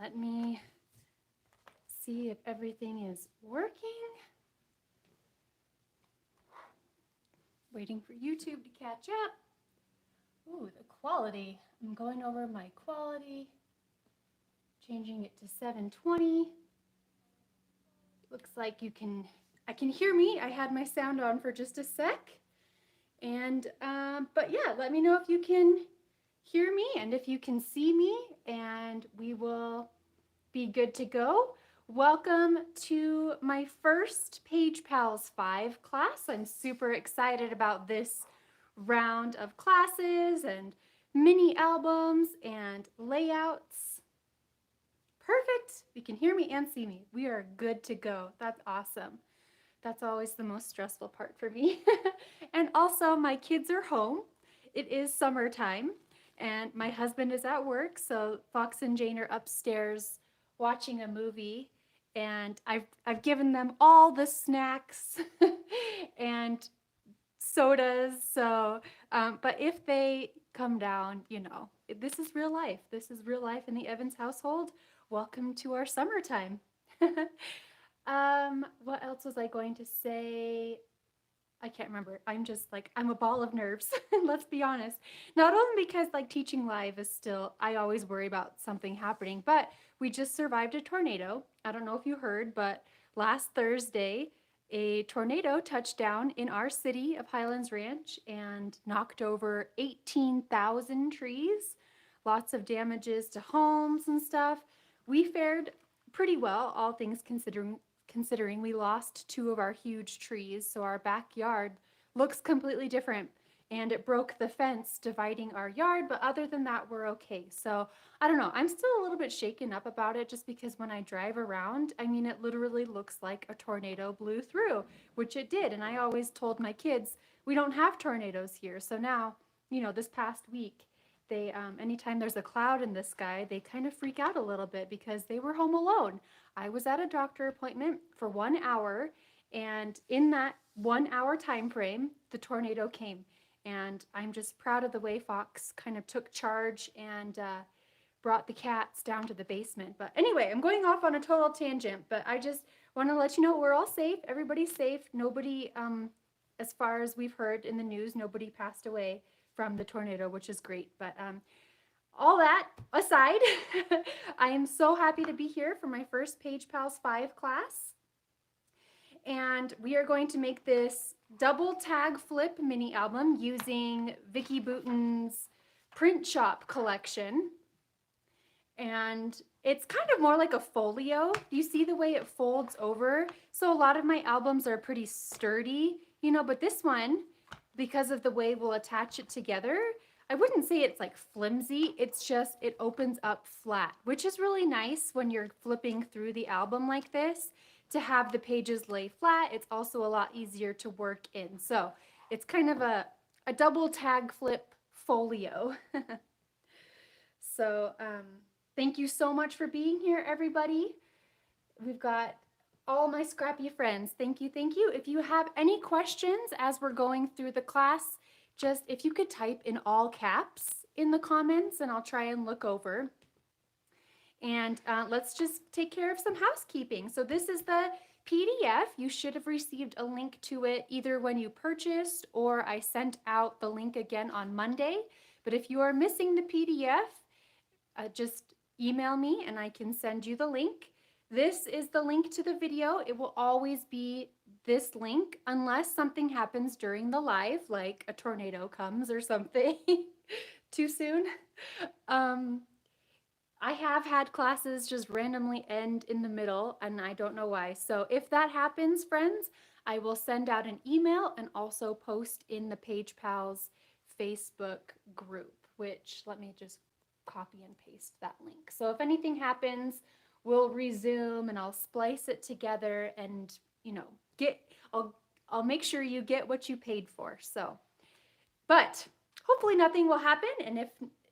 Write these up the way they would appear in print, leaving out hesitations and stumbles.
Let me see if everything is working. Waiting for YouTube to catch up. Ooh, the quality. I'm going over my quality, changing it to 720. Looks like I can hear me. I had my sound on for just a sec. And, but yeah, let me know if you can hear me and if you can see me, and we will be good to go. Welcome to my first Page Pals 5 class. I'm super excited about this round of classes and mini albums and layouts. Perfect. You can hear me and see me. We are good to go. That's awesome. That's always the most stressful part for me. And also, my kids are home. It is summertime, and my husband is at work, so Fox and Jane are upstairs watching a movie, and I've given them all the snacks and sodas. So, but if they come down, you know, this is real life. This is real life in the Evans household. Welcome to our summertime. What else was I going to say? I can't remember. I'm just like, I'm a ball of nerves. Let's be honest. Not only because like teaching live is still, I always worry about something happening, but we just survived a tornado. I don't know if you heard, but last Thursday, a tornado touched down in our city of Highlands Ranch and knocked over 18,000 trees. Lots of damages to homes and stuff. We fared pretty well, all things considering we lost two of our huge trees, so our backyard looks completely different, and it broke the fence dividing our yard, but other than that, we're okay. So I don't know, I'm still a little bit shaken up about it, just because when I drive around, I mean, it literally looks like a tornado blew through, which it did. And I always told my kids, we don't have tornadoes here. So now, you know, this past week, they anytime there's a cloud in the sky, they kind of freak out a little bit because they were home alone. I was at a doctor appointment for 1 hour, and in that 1 hour time frame, the tornado came. And I'm just proud of the way Fox kind of took charge and brought the cats down to the basement. But anyway, I'm going off on a total tangent, but I just want to let you know we're all safe. Everybody's safe. Nobody, as far as we've heard in the news, nobody passed away from the tornado, which is great. But all that aside, I am so happy to be here for my first Page Pals 5 class. And we are going to make this double tag flip mini album using Vicki Boutin's print shop collection. And it's kind of more like a folio. You see the way it folds over? So a lot of my albums are pretty sturdy, you know, but this one, because of the way we'll attach it together, I wouldn't say it's like flimsy. It's just, it opens up flat, which is really nice when you're flipping through the album like this, to have the pages lay flat. It's also a lot easier to work in. So it's kind of a double tag flip folio. So thank you so much for being here, everybody. We've got all my scrappy friends. Thank you, thank you. If you have any questions as we're going through the class, just if you could type in all caps in the comments, and I'll try and look over. And let's just take care of some housekeeping. So this is the PDF. You should have received a link to it either when you purchased, or I sent out the link again on Monday. But if you are missing the PDF, just email me and I can send you the link. This is the link to the video. It will always be this link unless something happens during the live, like a tornado comes or something too soon. I have had classes just randomly end in the middle, and I don't know why. So if that happens, friends, I will send out an email and also post in the Page Pals Facebook group, which let me just copy and paste that link. So if anything happens, we'll resume and I'll splice it together, and you know, I'll make sure you get what you paid for. So, but hopefully nothing will happen, and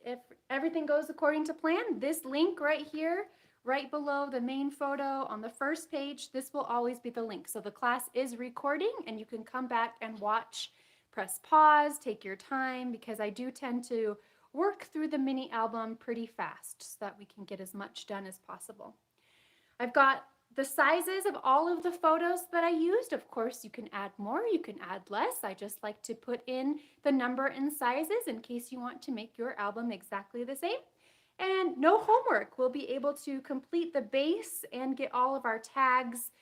if everything goes according to plan, this link right here, right below the main photo on the first page, this will always be the link. So the class is recording and you can come back and watch, press pause, take your time, because I do tend to work through the mini album pretty fast so that we can get as much done as possible. I've got the sizes of all of the photos that I used. Of course, you can add more, you can add less. I just like to put in the number and sizes in case you want to make your album exactly the same. And no homework. We'll be able to complete the base and get all of our tags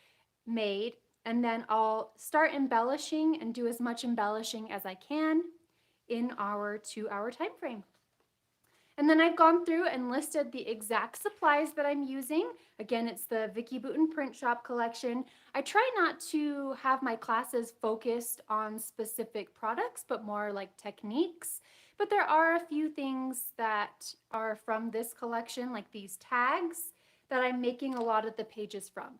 made. And then I'll start embellishing and do as much embellishing as I can in our 2-hour time frame. And then I've gone through and listed the exact supplies that I'm using. Again, it's the Vicki Boutin Print Shop collection. I try not to have my classes focused on specific products, but more like techniques. But there are a few things that are from this collection, like these tags, that I'm making a lot of the pages from.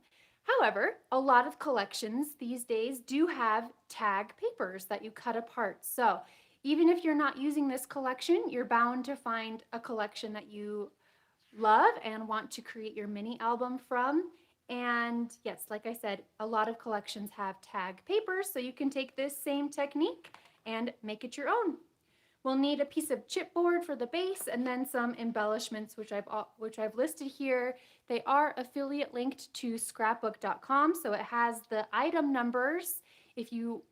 However, a lot of collections these days do have tag papers that you cut apart. So even if you're not using this collection, you're bound to find a collection that you love and want to create your mini album from. And yes, like I said, a lot of collections have tag papers, so you can take this same technique and make it your own. We'll need a piece of chipboard for the base and then some embellishments, which I've listed here. They are affiliate linked to scrapbook.com, so it has the item numbers if you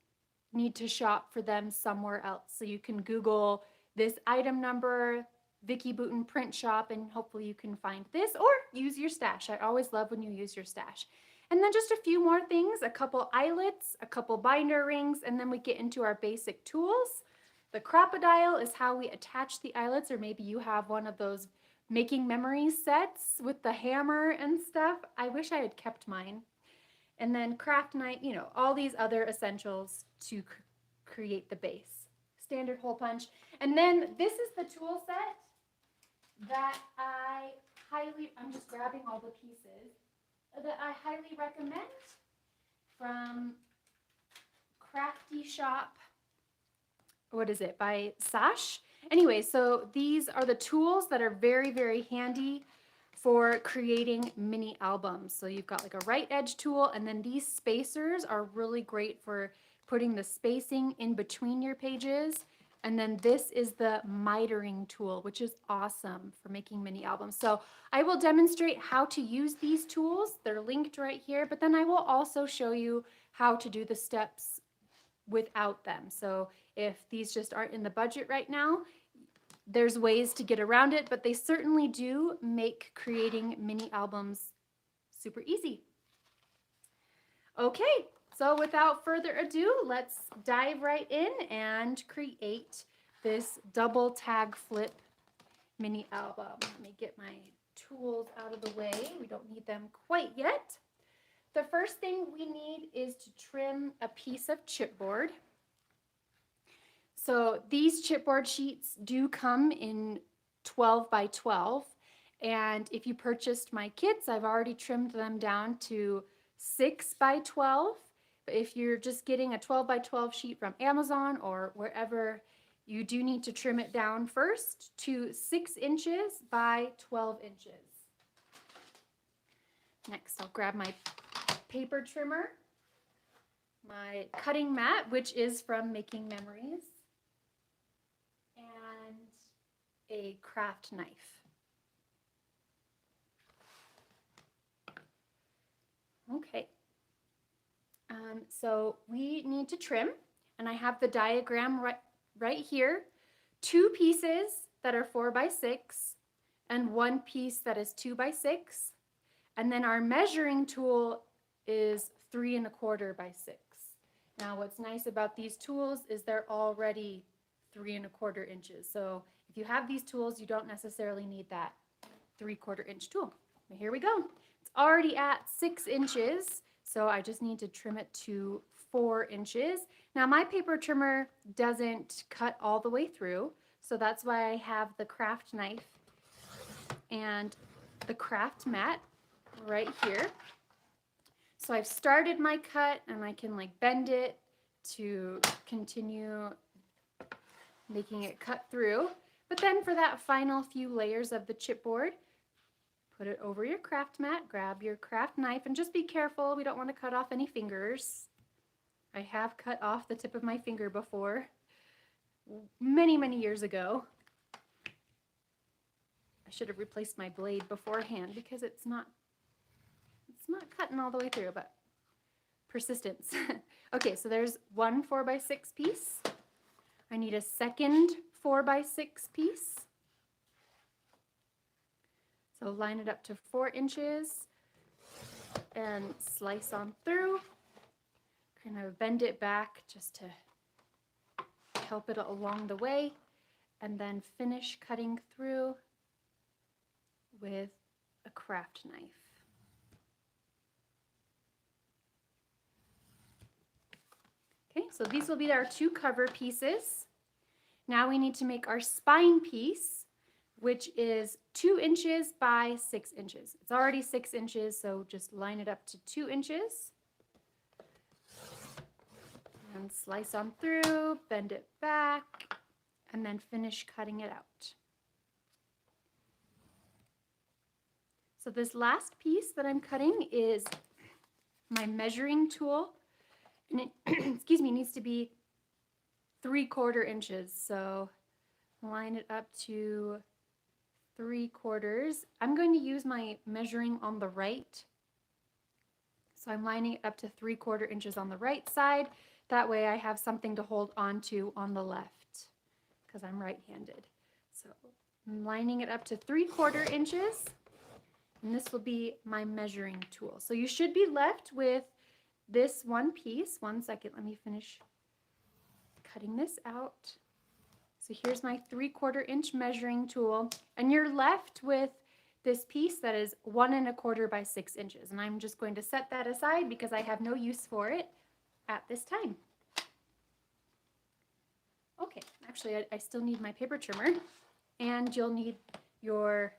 need to shop for them somewhere else. So you can Google this item number, Vicki Boutin Print Shop, and hopefully you can find this, or use your stash. I always love when you use your stash. And then just a few more things, a couple eyelets, a couple binder rings, and then we get into our basic tools. The Crop-A-Dial is how we attach the eyelets, or maybe you have one of those Making Memories sets with the hammer and stuff. I wish I had kept mine. And then craft knife, you know, all these other essentials to create the base. Standard hole punch. And then this is the tool set that I'm just grabbing all the pieces, that I highly recommend from Crafty Shop. What is it, by Sash? Anyway, so these are the tools that are very, very handy for creating mini albums. So you've got like a right edge tool, and then these spacers are really great for putting the spacing in between your pages. And then this is the mitering tool, which is awesome for making mini albums. So I will demonstrate how to use these tools. They're linked right here, but then I will also show you how to do the steps without them. So if these just aren't in the budget right now, there's ways to get around it, but they certainly do make creating mini albums super easy. Okay, so without further ado, let's dive right in and create this double tag flip mini album. Let me get my tools out of the way. We don't need them quite yet. The first thing we need is to trim a piece of chipboard. So these chipboard sheets do come in 12 by 12. And if you purchased my kits, I've already trimmed them down to 6 by 12. But if you're just getting a 12 by 12 sheet from Amazon or wherever, you do need to trim it down first to 6 inches by 12 inches. Next, I'll grab my paper trimmer, my cutting mat, which is from Making Memories, and a craft knife. Okay, so we need to trim, and I have the diagram right here. 2 pieces that are 4 by 6 and 1 piece that is 2 by 6. And then our measuring tool is 3 1/4 by 6. Now what's nice about these tools is they're already 3 1/4 inches. So if you have these tools, you don't necessarily need that 3/4 inch tool. But here we go. It's already at 6 inches, so I just need to trim it to 4 inches. Now my paper trimmer doesn't cut all the way through, so that's why I have the craft knife and the craft mat right here. So I've started my cut, and I can like bend it to continue making it cut through. But then for that final few layers of the chipboard, put it over your craft mat, grab your craft knife, and just be careful. We don't want to cut off any fingers. I have cut off the tip of my finger before, many, many years ago. I should have replaced my blade beforehand because it's not cutting all the way through, but persistence. Okay, so there's one 4x6 piece. I need a second 4x6 piece. So line it up to 4 inches and slice on through. Kind of bend it back just to help it along the way, and then finish cutting through with a craft knife. Okay, so these will be our 2 cover pieces. Now we need to make our spine piece, which is 2 inches by 6 inches. It's already 6 inches, so just line it up to 2 inches. And slice on through, bend it back, and then finish cutting it out. So this last piece that I'm cutting is my measuring tool, and it excuse me, needs to be 3/4 inches. So line it up to 3/4. I'm going to use my measuring on the right. So I'm lining it up to 3/4 inches on the right side. That way I have something to hold on to on the left because I'm right-handed. So I'm lining it up to 3/4 inches, and this will be my measuring tool. So you should be left with this one piece. One second, let me finish cutting this out. So here's my 3/4 inch measuring tool, and you're left with this piece that is 1 1/4 by 6 inches. And I'm just going to set that aside because I have no use for it at this time. Okay, actually I still need my paper trimmer, and you'll need your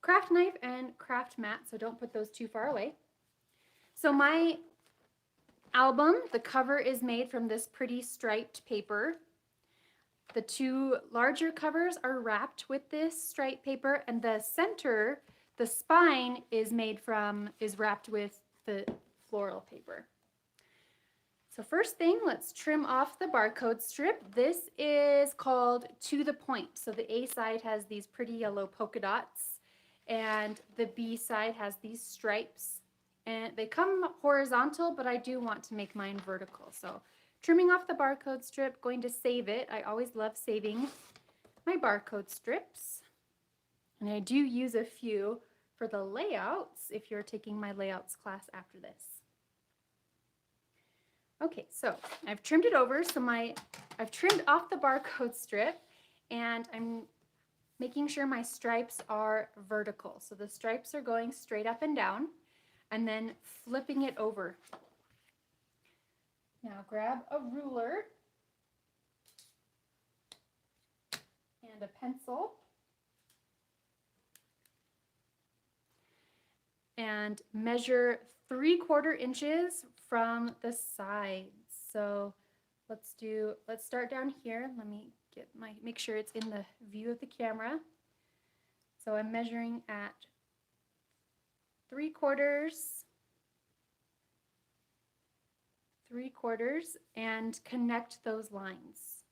craft knife and craft mat, so don't put those too far away. So my album, the cover is made from this pretty striped paper. The 2 larger covers are wrapped with this striped paper, and the center, the spine, is wrapped with the floral paper. So first thing, let's trim off the barcode strip. This is called To the Point. So the A side has these pretty yellow polka dots, and the B side has these stripes. And they come horizontal, but I do want to make mine vertical. So trimming off the barcode strip, going to save it. I always love saving my barcode strips. And I do use a few for the layouts if you're taking my layouts class after this. Okay, so I've trimmed it over. So I've trimmed off the barcode strip, and I'm making sure my stripes are vertical. So the stripes are going straight up and down, and then flipping it over. Now grab a ruler and a pencil and measure 3/4 inches from the sides. So let's start down here. Let me make sure it's in the view of the camera. So I'm measuring at 3/4 and connect those lines.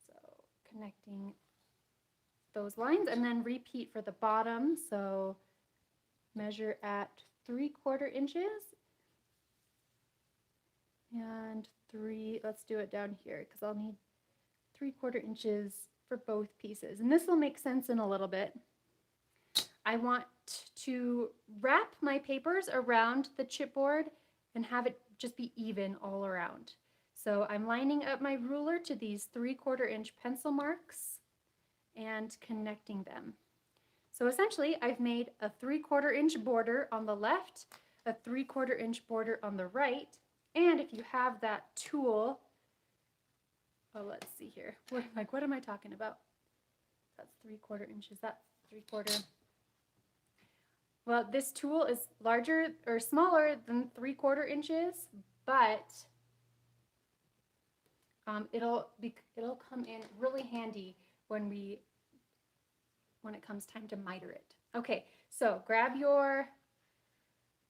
So connecting those lines, and then repeat for the bottom. So measure at 3/4 inches and let's do it down here because I'll need 3/4 inches for both pieces. And this will make sense in a little bit. I want to wrap my papers around the chipboard and have it just be even all around. So I'm lining up my ruler to these 3/4 inch pencil marks and connecting them. So essentially I've made a 3/4 inch border on the left, a 3/4 inch border on the right, and if you have that tool, oh, let's see here. What am I talking about? That's 3/4 inches, that's 3/4. Well, this tool is larger or smaller than 3/4 inches, but it'll come in really handy when it comes time to miter it. Okay, so grab your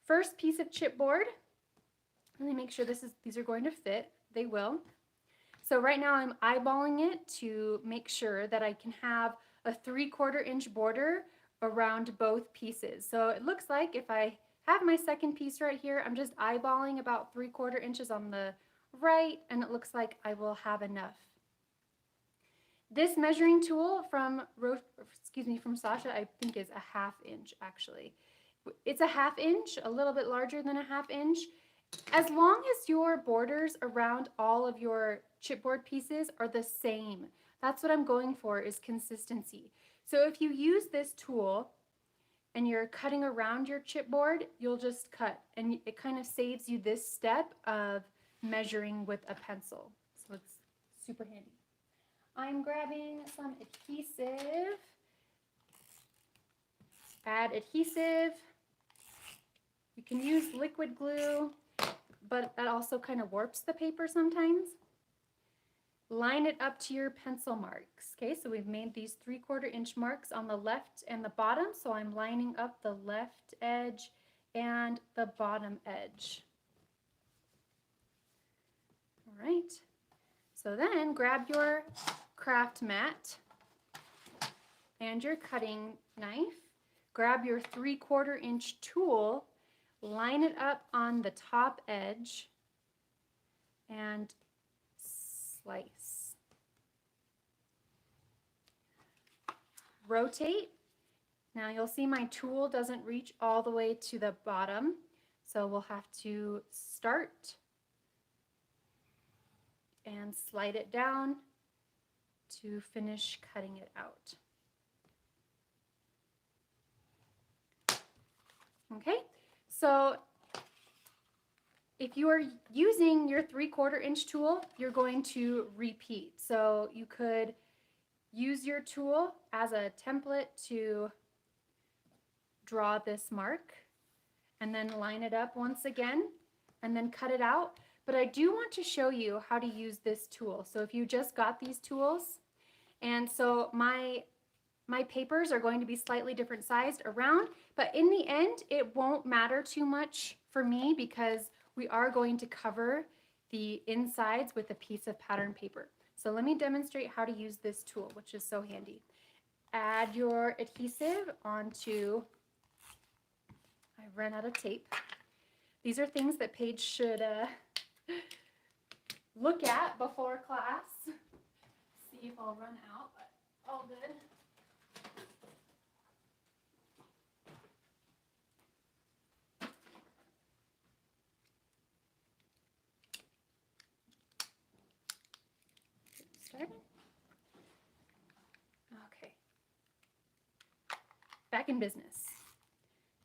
first piece of chipboard. Let me make sure these are going to fit. They will. So right now I'm eyeballing it to make sure that I can have a 3/4 inch border around both pieces. So it looks like if I have my second piece right here, I'm just eyeballing about 3/4 inches on the right, and it looks like I will have enough. This measuring tool from from Sasha, I think is a 1/2 inch actually. It's a 1/2 inch, a little bit larger than a 1/2 inch. As long as your borders around all of your chipboard pieces are the same, that's what I'm going for, is consistency. So if you use this tool and you're cutting around your chipboard, you'll just cut, and it kind of saves you this step of measuring with a pencil. So it's super handy. I'm grabbing some adhesive. Add adhesive. You can use liquid glue, but that also kind of warps the paper sometimes. Line it up to your pencil marks. Okay, so we've made these 3/4 inch marks on the left and the bottom, so I'm lining up the left edge and the bottom edge. All right, so then grab your craft mat and your cutting knife. Grab your 3/4 inch tool, line it up on the top edge, and slice. Rotate. Now you'll see my tool doesn't reach all the way to the bottom, so we'll have to start and slide it down to finish cutting it out. Okay, so if you are using your 3/4 inch tool, you're going to repeat. So you could use your tool as a template to draw this mark and then line it up once again and then cut it out. But I do want to show you how to use this tool. So if you just got these tools, and so my papers are going to be slightly different sized around, but in the end, it won't matter too much for me because we are going to cover the insides with a piece of pattern paper. So let me demonstrate how to use this tool, which is so handy. Add your adhesive onto, I ran out of tape. These are things that Paige should look at before class. See if I'll run out, but all good. Started. Okay. Back in business.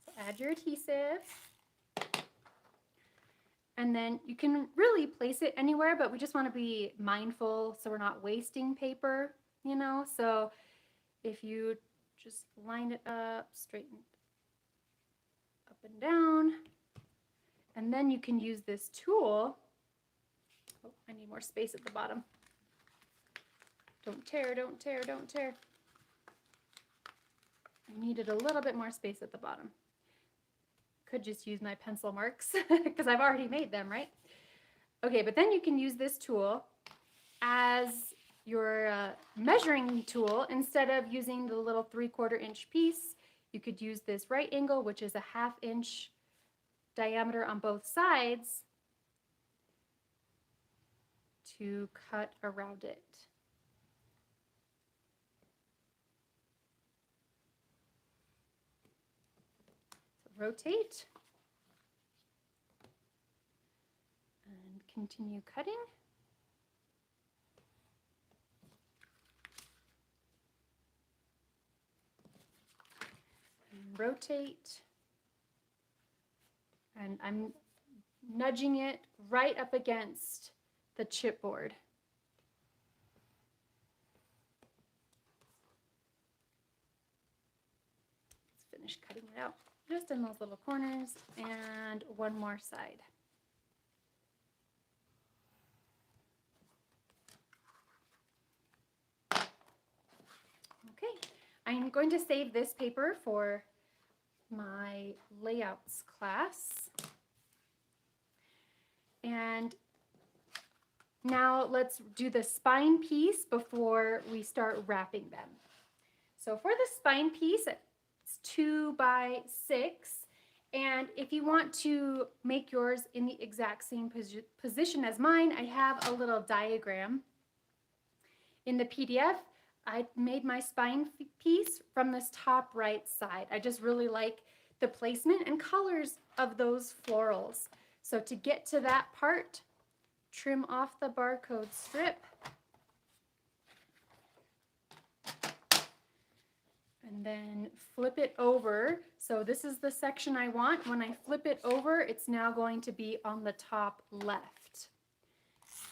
So add your adhesive. And then you can really place it anywhere, but we just want to be mindful so we're not wasting paper, you know? So if you just line it up, straighten up and down, and then you can use this tool. Oh, I need more space at the bottom. Don't tear, don't tear, don't tear. I needed a little bit more space at the bottom. Could just use my pencil marks because I've already made them, right? Okay, but then you can use this tool as your measuring tool. Instead of using the little 3/4 inch piece, you could use this right angle, which is a 1/2 inch diameter on both sides, to cut around it. Rotate and continue cutting. And rotate. And I'm nudging it right up against the chipboard. Let's finish cutting it out. Just in those little corners, and one more side. Okay, I'm going to save this paper for my layouts class. And Now let's do the spine piece before we start wrapping them. So for the spine piece, it's 2 by 6. And if you want to make yours in the exact same position as mine, I have a little diagram. In the PDF, I made my spine piece from this top right side. I just really like the placement and colors of those florals. So to get to that part, trim off the barcode strip. And then flip it over. So this is the section I want. When I flip it over, it's now going to be on the top left.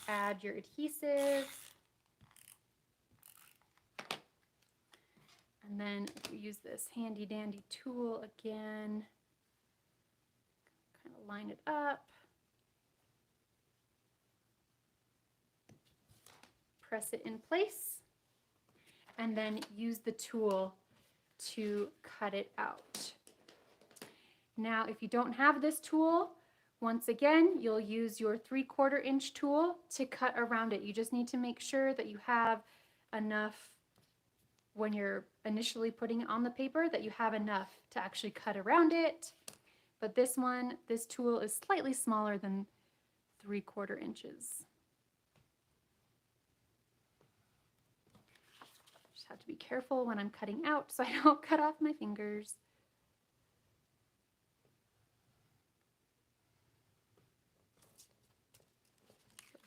Add your adhesive. And then if we use this handy dandy tool again, kind of line it up. Press it in place. And then use the tool to cut it out. Now, if you don't have this tool, once again, you'll use your 3/4 inch tool to cut around it. You just need to make sure that you have enough when you're initially putting it on the paper, that you have enough to actually cut around it. But this tool is slightly smaller than 3/4 inches. Just have to be careful when I'm cutting out so I don't cut off my fingers.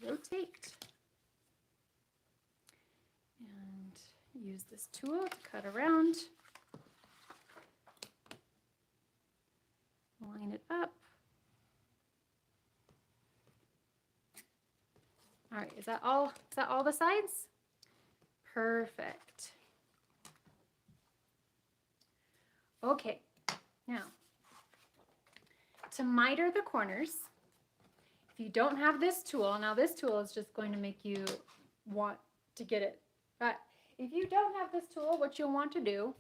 Rotate. And use this tool to cut around. Line it up. All right, is that all? Is that all the sides? Perfect. Okay, now to miter the corners, if you don't have this tool, now this tool is just going to make you want to get it. But if you don't have this tool, what you'll want to do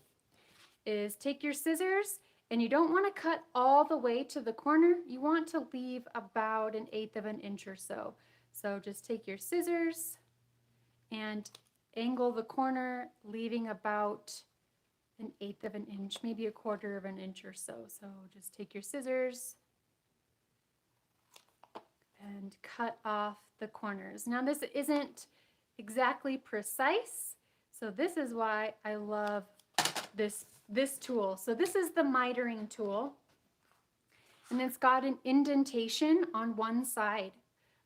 is take your scissors, and you don't want to cut all the way to the corner. You want to leave about 1/8 of an inch or so. So just take your scissors and angle the corner, leaving about 1/8 of an inch, maybe 1/4 of an inch or so. So just take your scissors and cut off the corners. Now this isn't exactly precise, so this is why I love this tool. So this is the mitering tool, and it's got an indentation on one side,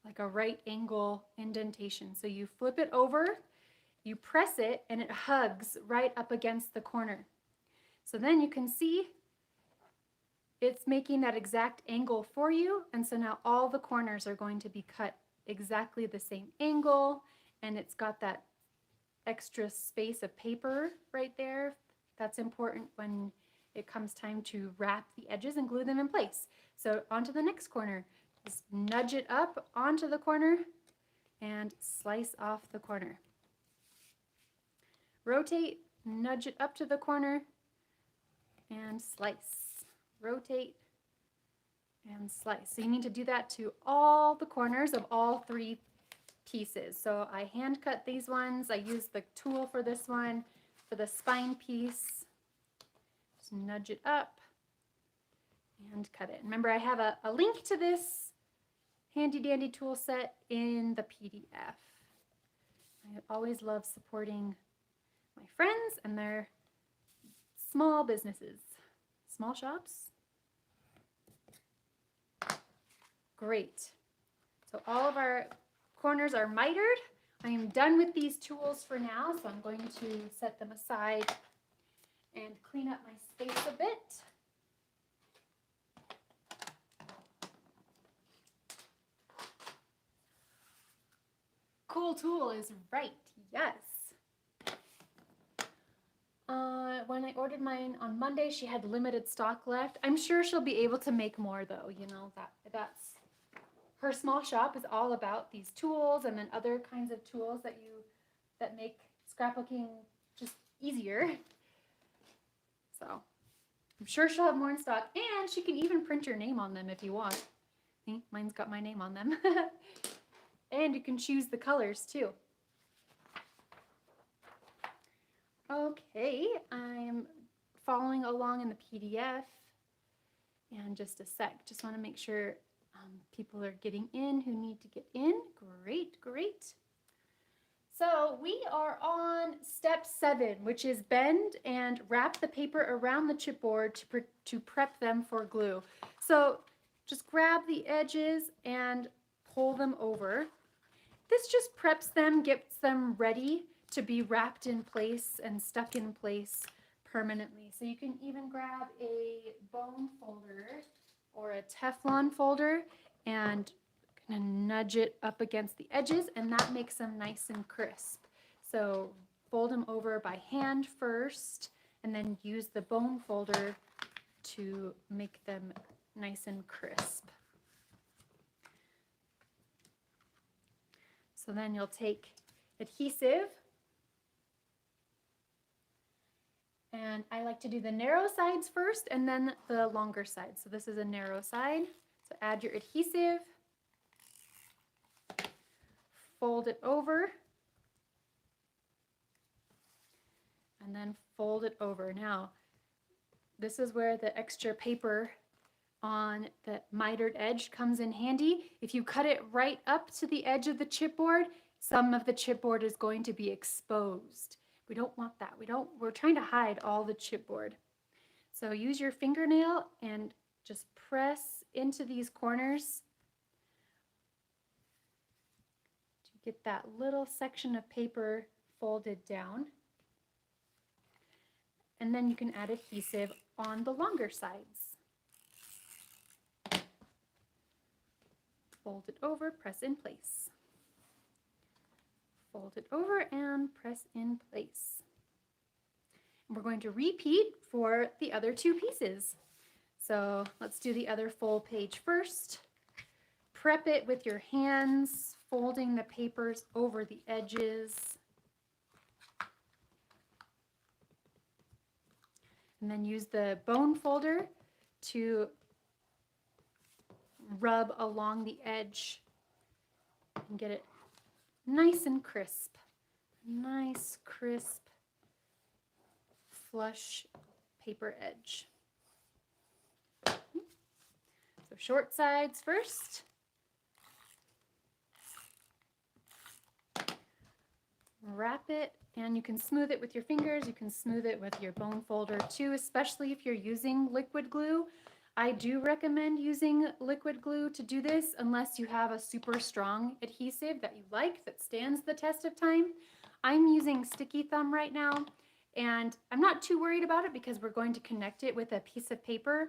like a right angle indentation. So you flip it over, you press it, and it hugs right up against the corner. So then you can see it's making that exact angle for you, and so now all the corners are going to be cut exactly the same angle, and it's got that extra space of paper right there. That's important when it comes time to wrap the edges and glue them in place. So onto the next corner. Just nudge it up onto the corner and slice off the corner. Rotate, nudge it up to the corner and slice. Rotate and slice. So you need to do that to all the corners of all 3 pieces. So I hand cut these ones. I use the tool for this one. For the spine piece, just nudge it up and cut it. Remember, I have a link to this handy dandy tool set in the PDF. I always love supporting my friends and their small businesses, small shops. Great. So all of our corners are mitered. I am done with these tools for now, so I'm going to set them aside and clean up my space a bit. Cool tool is right, yes. When I ordered mine on Monday, she had limited stock left. I'm sure she'll be able to make more though, you know, that's her small shop is all about these tools and then other kinds of tools that make scrapbooking just easier. So I'm sure she'll have more in stock, and she can even print your name on them if you want. See, mine's got my name on them. And you can choose the colors too. Okay, I'm following along in the PDF. And just a sec, just want to make sure people are getting in who need to get in. Great, great. So we are on step 7, which is bend and wrap the paper around the chipboard to prep them for glue. So just grab the edges and pull them over. This just preps them, gets them ready to be wrapped in place and stuck in place permanently. So you can even grab a bone folder or a Teflon folder and kind of nudge it up against the edges, and that makes them nice and crisp. So fold them over by hand first, and then use the bone folder to make them nice and crisp. So then you'll take adhesive, and I like to do the narrow sides first and then the longer side. So this is a narrow side. So add your adhesive, fold it over, and then fold it over. Now, this is where the extra paper on the mitered edge comes in handy. If you cut it right up to the edge of the chipboard, some of the chipboard is going to be exposed. We don't want that. We're trying to hide all the chipboard. So use your fingernail and just press into these corners to get that little section of paper folded down. And then you can add adhesive on the longer sides. Fold it over, press in place. Fold it over and press in place. And we're going to repeat for the other 2 pieces. So let's do the other full page first. Prep it with your hands, folding the papers over the edges. And then use the bone folder to rub along the edge and get it nice and crisp. Nice, crisp, flush paper edge. So short sides first. Wrap it, and you can smooth it with your fingers. You can smooth it with your bone folder too, especially if you're using liquid glue. I do recommend using liquid glue to do this unless you have a super strong adhesive that you like that stands the test of time. I'm using Sticky Thumb right now, and I'm not too worried about it because we're going to connect it with a piece of paper.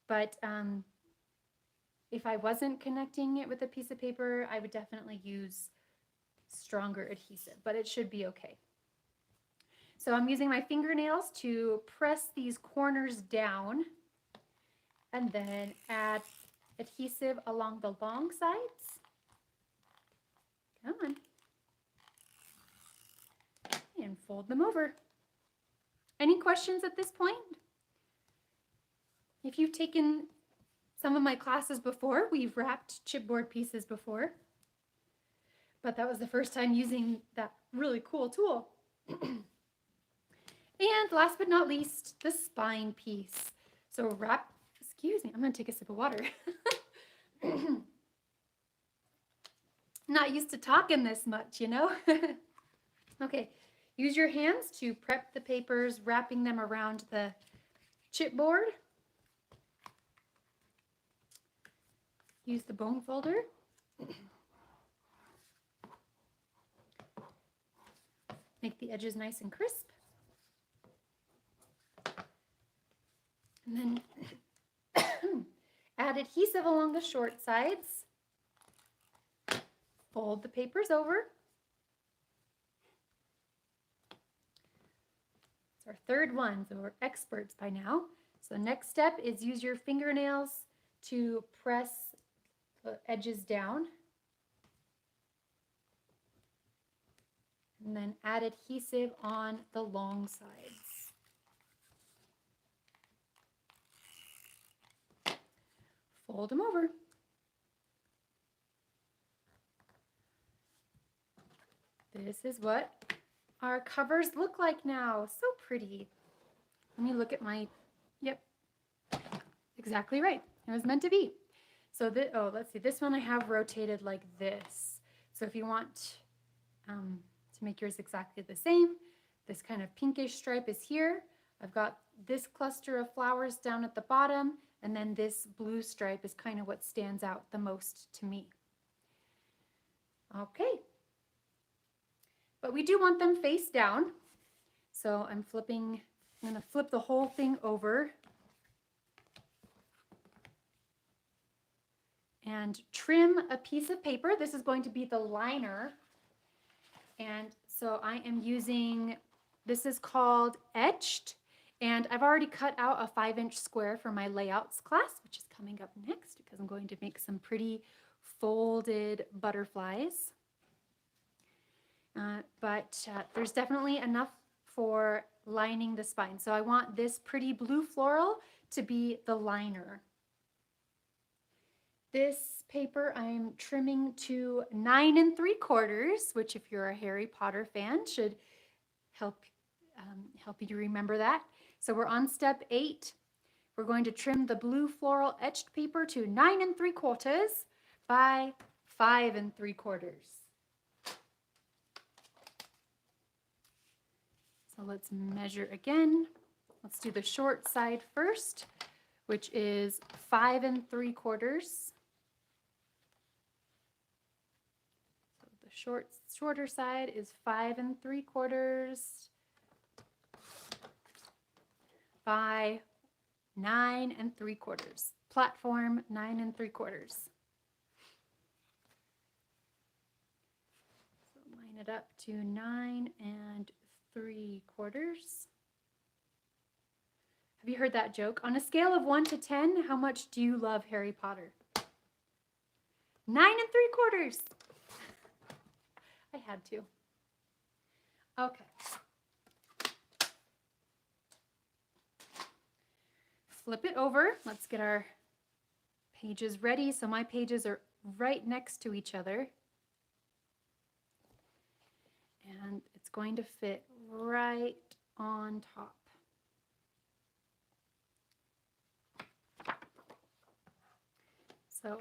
But if I wasn't connecting it with a piece of paper, I would definitely use stronger adhesive, but it should be okay. So I'm using my fingernails to press these corners down and then add adhesive along the long sides. Come on. And fold them over. Any questions at this point? If you've taken some of my classes before, we've wrapped chipboard pieces before, but that was the first time using that really cool tool. And last but not least, the spine piece. So wrap, excuse me, I'm gonna take a sip of water. Not used to talking this much, you know? Okay, use your hands to prep the papers, wrapping them around the chipboard. Use the bone folder. Make the edges nice and crisp. And then add adhesive along the short sides. Fold the papers over. It's our third one, so we're experts by now. So next step is use your fingernails to press the edges down. And then add adhesive on the long sides. Fold them over. this is what our covers look like now. So pretty. Let me look at my, yep, exactly right. It was meant to be. So let's see, this one I have rotated like this. So if you want to make yours exactly the same, this kind of pinkish stripe is here. I've got this cluster of flowers down at the bottom, and then this blue stripe is kind of what stands out the most to me. Okay. But we do want them face down. So I'm going to flip the whole thing over and trim a piece of paper. This is going to be the liner. And so I am using, this is called Etched. And I've already cut out a 5-inch square for my layouts class, which is coming up next because I'm going to make some pretty folded butterflies. But there's definitely enough for lining the spine. So I want this pretty blue floral to be the liner. This paper I'm trimming to 9 3/4, which if you're a Harry Potter fan should help you remember that. So we're on step 8. We're going to trim the blue floral etched paper to 9 3/4 by 5 3/4. So let's measure again. Let's do the short side first, which is 5 3/4. So the shorter side is 5 3/4 by 9 3/4. Platform 9 3/4. So line it up to 9 3/4. Have you heard that joke? On a scale of 1 to 10, how much do you love Harry Potter? 9 3/4. I had to. Okay. Flip it over. Let's get our pages ready. So my pages are right next to each other. And it's going to fit right on top. So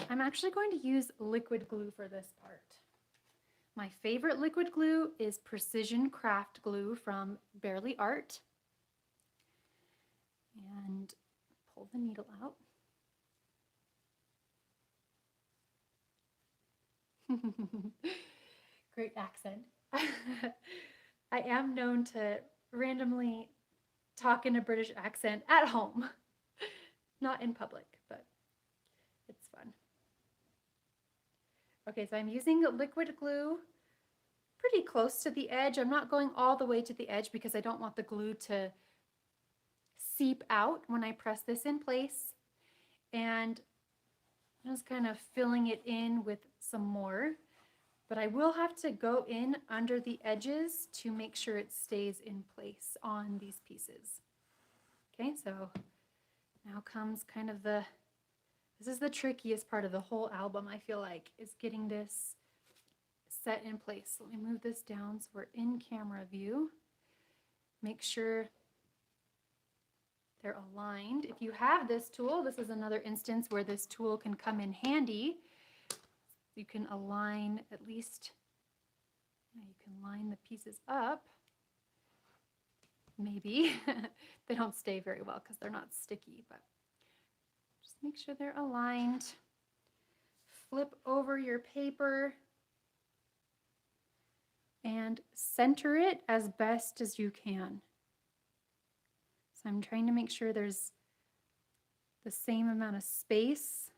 I'm actually going to use liquid glue for this part. My favorite liquid glue is Precision Craft Glue from Bearly Art. And pull the needle out. Great accent. I am known to randomly talk in a British accent at home, not in public, but it's fun. Okay, so I'm using liquid glue pretty close to the edge. I'm not going all the way to the edge because I don't want the glue to seep out when I press this in place. And I'm just kind of filling it in with some more. But I will have to go in under the edges to make sure it stays in place on these pieces. Okay, so now comes kind of this is the trickiest part of the whole album, I feel like, is getting this set in place. Let me move this down so we're in camera view. Make sure they're aligned. If you have this tool, this is another instance where this tool can come in handy. You can align at least, you can line the pieces up. Maybe. They don't stay very well because they're not sticky, but just make sure they're aligned. Flip over your paper and center it as best as you can. So I'm trying to make sure there's the same amount of space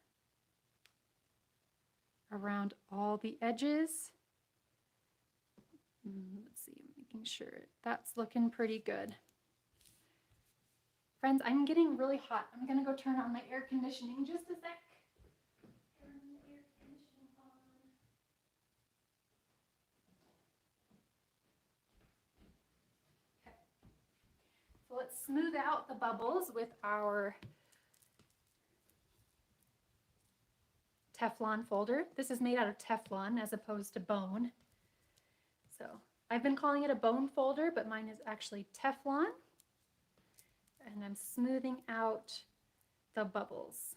around all the edges. Let's see, making sure that's looking pretty good. Friends, I'm getting really hot. I'm gonna go turn on my air conditioning just a sec. Turn the air conditioning on. Okay. So let's smooth out the bubbles with our Teflon folder. This is made out of Teflon as opposed to bone. So I've been calling it a bone folder, but mine is actually Teflon. And I'm smoothing out the bubbles.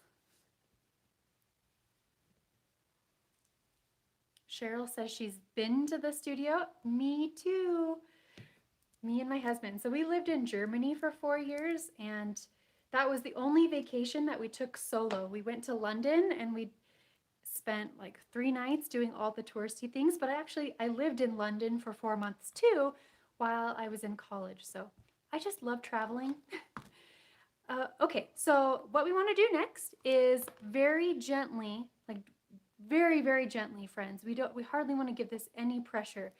Cheryl says she's been to the studio. Me too. Me and my husband. So we lived in Germany for 4 years, and that was the only vacation that we took solo. We went to London and we spent like 3 nights doing all the touristy things, but I lived in London for 4 months too while I was in college. So I just love traveling. Okay, so what we want to do next is very gently, like very, very gently, friends. We hardly want to give this any pressure,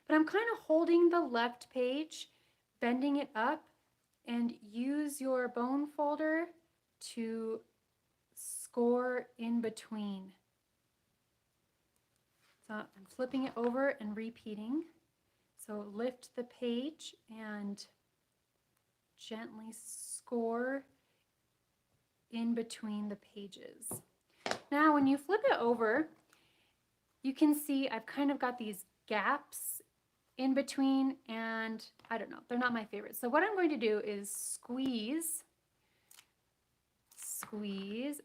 but I'm kind of holding the left page, bending it up, and use your bone folder to score in between. So I'm flipping it over and repeating. So lift the page and gently score in between the pages. Now, when you flip it over, you can see I've kind of got these gaps in between, and I don't know, they're not my favorite. So what I'm going to do is squeeze,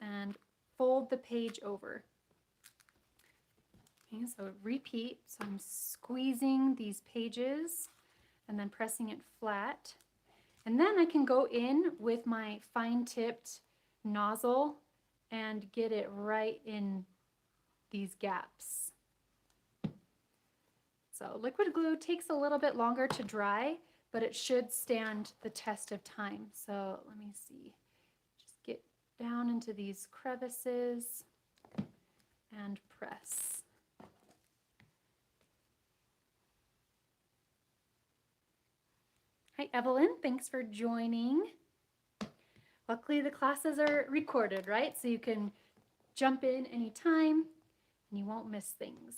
and fold the page over. Okay, so repeat. So I'm squeezing these pages and then pressing it flat. And then I can go in with my fine-tipped nozzle and get it right in these gaps. So liquid glue takes a little bit longer to dry, but it should stand the test of time. So let me see. Just get down into these crevices and press. Hi, Evelyn. Thanks for joining. Luckily, the classes are recorded, right? So you can jump in anytime and you won't miss things.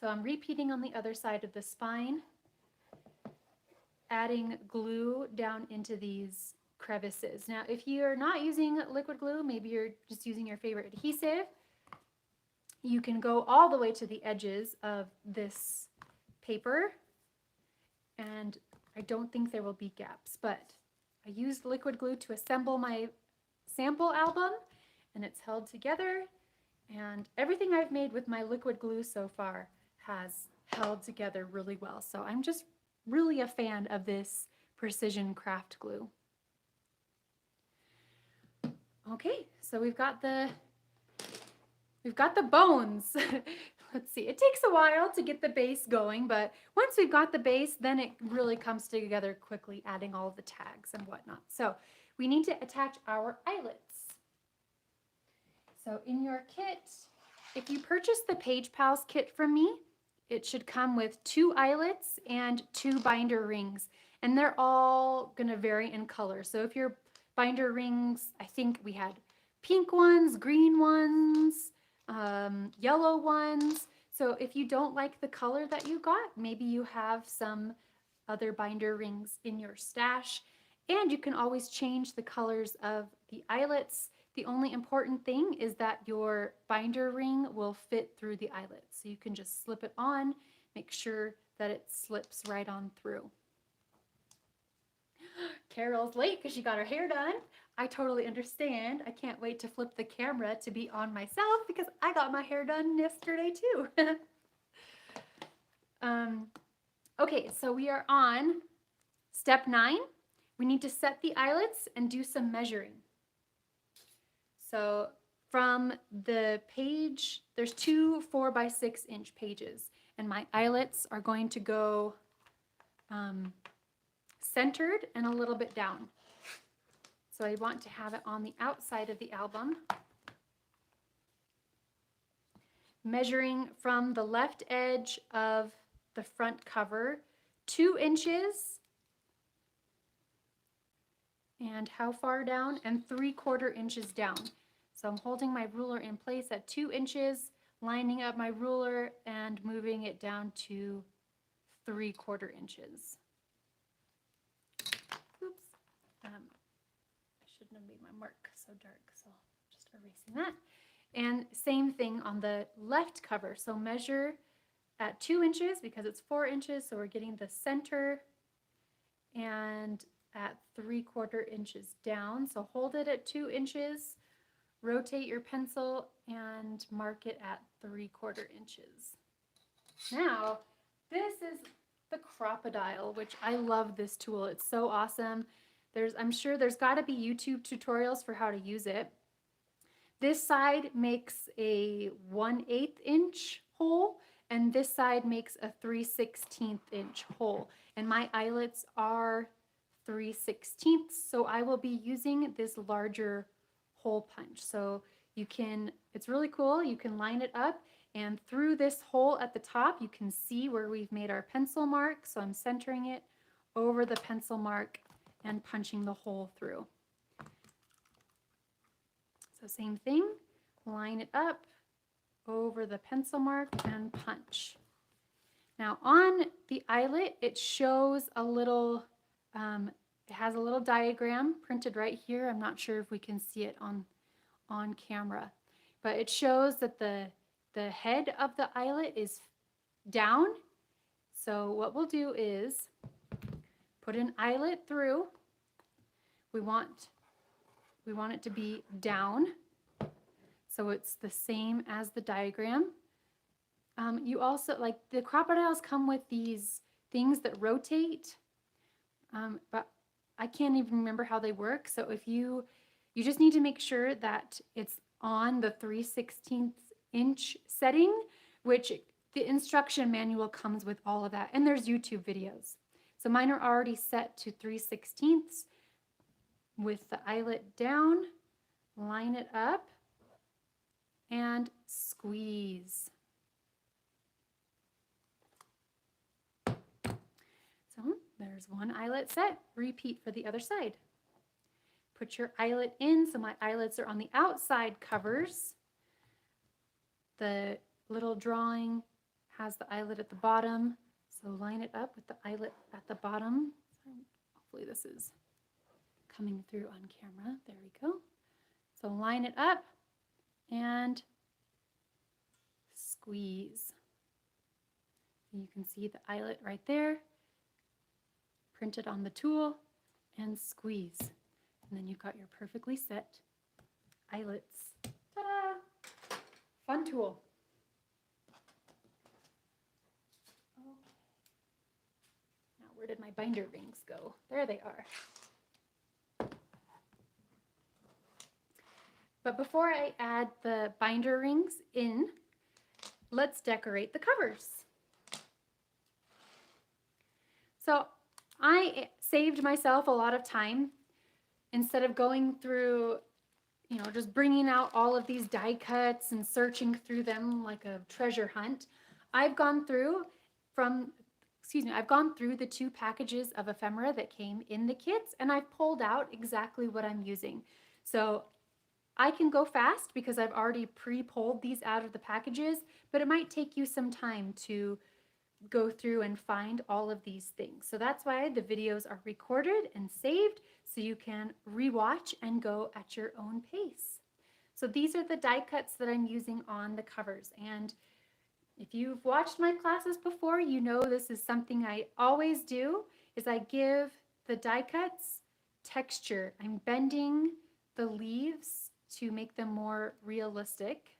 So I'm repeating on the other side of the spine, adding glue down into these crevices. Now, if you're not using liquid glue, maybe you're just using your favorite adhesive, you can go all the way to the edges of this paper, and I don't think there will be gaps, but I used liquid glue to assemble my sample album, and it's held together, and everything I've made with my liquid glue so far has held together really well. So I'm just really a fan of this precision craft glue. Okay, so we've got the bones. Let's see, it takes a while to get the base going, but once we've got the base, then it really comes together quickly, adding all the tags and whatnot. So we need to attach our eyelets. So in your kit, if you purchase the Page Pals kit from me, it should come with 2 eyelets and 2 binder rings, and they're all gonna vary in color. So if your binder rings, I think we had pink ones, green ones, yellow ones. So if you don't like the color that you got, maybe you have some other binder rings in your stash, and you can always change the colors of the eyelets. The only important thing is that your binder ring will fit through the eyelet. So you can just slip it on, make sure that it slips right on through. Carol's late because she got her hair done. I totally understand. I can't wait to flip the camera to be on myself because I got my hair done yesterday too. Okay, so we are on step 9. We need to set the eyelets and do some measuring. So from the page, there's 2 4x6 inch pages, and my eyelets are going to go centered and a little bit down. So I want to have it on the outside of the album. Measuring from the left edge of the front cover, 2 inches. And how far down? And 3/4 inches down. So I'm holding my ruler in place at 2 inches, lining up my ruler and moving it down to 3/4 inches. Oops. I shouldn't have made my mark so dark, so just erasing that. And same thing on the left cover. So measure at 2 inches because it's 4 inches. So we're getting the center, and at 3/4 inches down. So hold it at 2 inches, rotate your pencil, and mark it at 3/4 inches. Now, this is the Crop-A-Dile, which I love this tool. It's so awesome. I'm sure there's got to be YouTube tutorials for how to use it. This side makes a 1/8 inch hole, and this side makes a 3/16 inch hole. And my eyelets are 3/16, so I will be using this larger hole punch. So it's really cool. You can line it up, and through this hole at the top, you can see where we've made our pencil mark. So I'm centering it over the pencil mark and punching the hole through. So same thing, line it up over the pencil mark and punch. Now on the eyelet, it shows a little, it has a little diagram printed right here. I'm not sure if we can see it on camera, but it shows that the head of the eyelet is down. So what we'll do is put an eyelet through. We want it to be down, so it's the same as the diagram. You also, like, the Crop-A-Diles come with these things that rotate, but I can't even remember how they work. So if you just need to make sure that it's on the 3/16 inch setting, which the instruction manual comes with all of that, and there's YouTube videos. So mine are already set to 3/16 with the eyelet down. Line it up and squeeze. So there's one eyelet set. Repeat for the other side. Put your eyelet in. So my eyelets are on the outside covers. The little drawing has the eyelet at the bottom. So line it up with the eyelet at the bottom. Hopefully this is coming through on camera. There we go. So line it up and squeeze. You can see the eyelet right there. Print it on the tool and squeeze. And then you've got your perfectly set eyelets. Ta-da! Fun tool. Okay. Now where did my binder rings go? There they are. But before I add the binder rings in, let's decorate the covers. So I saved myself a lot of time. Instead of going through, just bringing out all of these die cuts and searching through them like a treasure hunt, I've gone through the 2 packages of ephemera that came in the kits, and I've pulled out exactly what I'm using. So I can go fast because I've already pre-pulled these out of the packages, but it might take you some time to go through and find all of these things. So that's why the videos are recorded and saved, so you can rewatch and go at your own pace. So these are the die cuts that I'm using on the covers. And if you've watched my classes before, you know this is something I always do, is I give the die cuts texture. I'm bending the leaves to make them more realistic.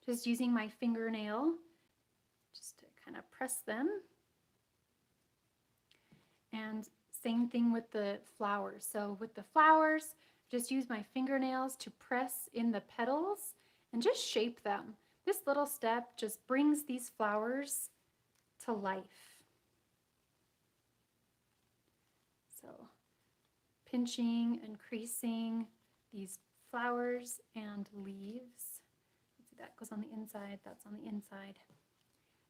Just using my fingernail just to kind of press them. And same thing with the flowers. So with the flowers, just use my fingernails to press in the petals and just shape them. This little step just brings these flowers to life. So pinching and creasing these flowers and leaves. Let's see, that goes on the inside, that's on the inside.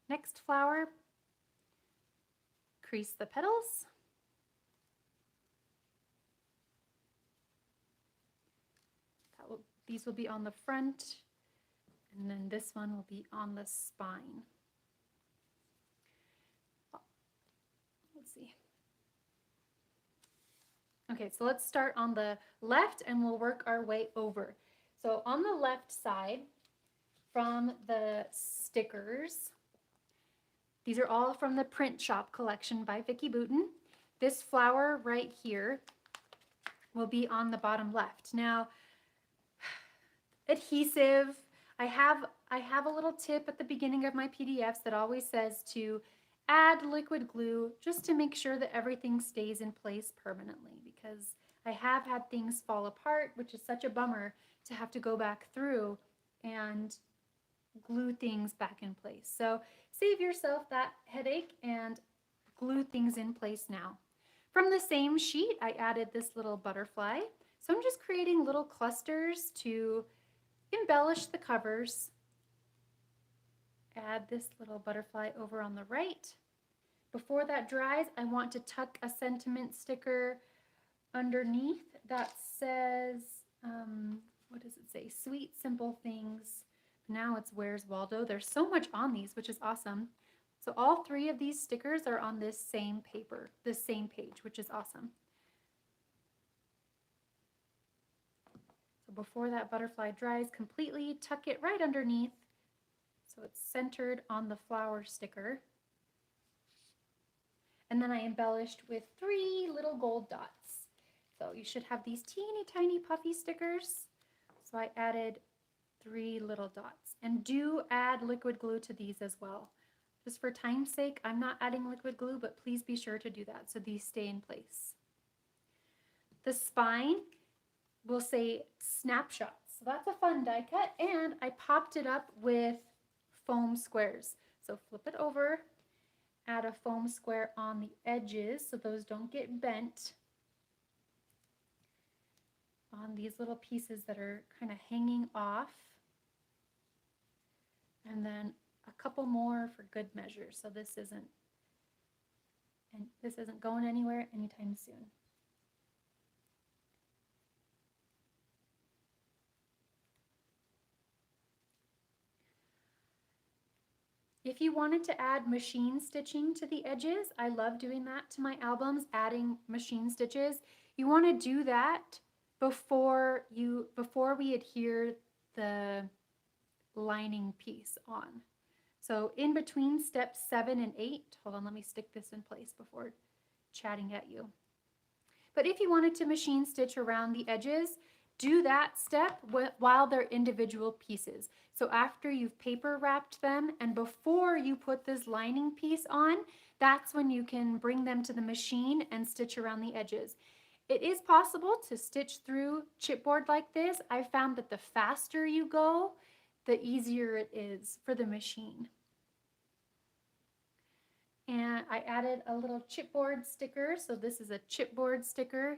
Next flower, crease the petals. These will be on the front, and then this one will be on the spine. Let's see. Okay, so let's start on the left and we'll work our way over. So on the left side, from the stickers, these are all from the Print Shop collection by Vicki Boutin. This flower right here will be on the bottom left. Now, adhesive, I have a little tip at the beginning of my PDFs that always says to add liquid glue just to make sure that everything stays in place permanently, because I have had things fall apart, which is such a bummer to have to go back through and glue things back in place. So save yourself that headache and glue things in place now. From the same sheet, I added this little butterfly. So I'm just creating little clusters to embellish the covers. Add this little butterfly over on the right. Before that dries, I want to tuck a sentiment sticker underneath that says, what does it say? Sweet, simple things. Now it's Where's Waldo. There's so much on these, which is awesome. So all three of these stickers are on this same paper, this same page, which is awesome. So before that butterfly dries completely, tuck it right underneath so it's centered on the flower sticker. And then I embellished with 3 little gold dots. So you should have these teeny tiny puffy stickers. So I added 3 little dots. And do add liquid glue to these as well. Just for time's sake, I'm not adding liquid glue, but please be sure to do that so these stay in place. The spine will say snapshots. So that's a fun die cut, and I popped it up with foam squares. So flip it over, add a foam square on the edges so those don't get bent on these little pieces that are kind of hanging off. And then a couple more for good measure, so this isn't going anywhere anytime soon. If you wanted to add machine stitching to the edges, I love doing that to my albums, adding machine stitches. You want to do that before we adhere the lining piece on. So in between steps 7 and 8, hold on, let me stick this in place before chatting at you. But if you wanted to machine stitch around the edges, do that step while they're individual pieces. So after you've paper wrapped them and before you put this lining piece on, that's when you can bring them to the machine and stitch around the edges. It is possible to stitch through chipboard like this. I found that the faster you go, the easier it is for the machine. And I added a little chipboard sticker. So this is a chipboard sticker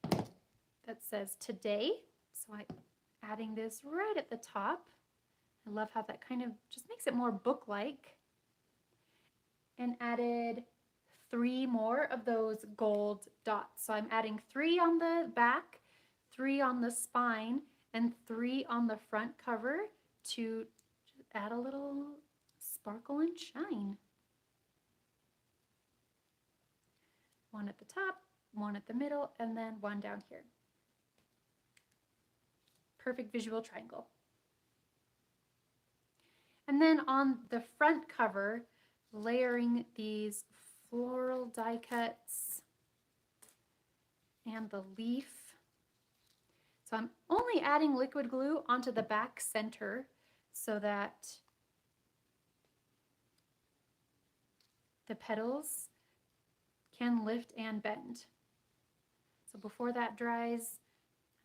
that says today. So I'm adding this right at the top. I love how that kind of just makes it more book-like. And added 3 more of those gold dots. So I'm adding 3 on the back, 3 on the spine, and 3 on the front cover to add a little sparkle and shine. 1 at the top, 1 at the middle, and then 1 down here. Perfect visual triangle. And then on the front cover, layering these floral die cuts and the leaf. So I'm only adding liquid glue onto the back center so that the petals can lift and bend. So before that dries,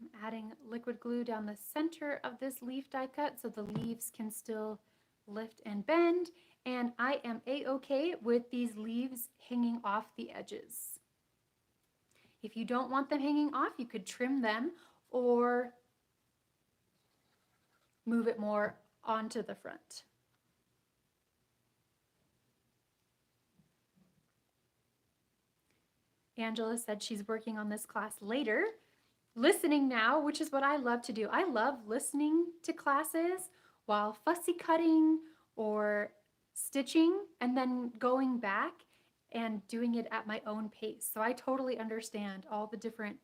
I'm adding liquid glue down the center of this leaf die cut so the leaves can still lift and bend, and I am a-okay with these leaves hanging off the edges. If you don't want them hanging off, you could trim them or move it more onto the front. Angela said she's working on this class later. Listening now, which is what I love to do. I love listening to classes while fussy cutting or stitching and then going back and doing it at my own pace. So I totally understand all the different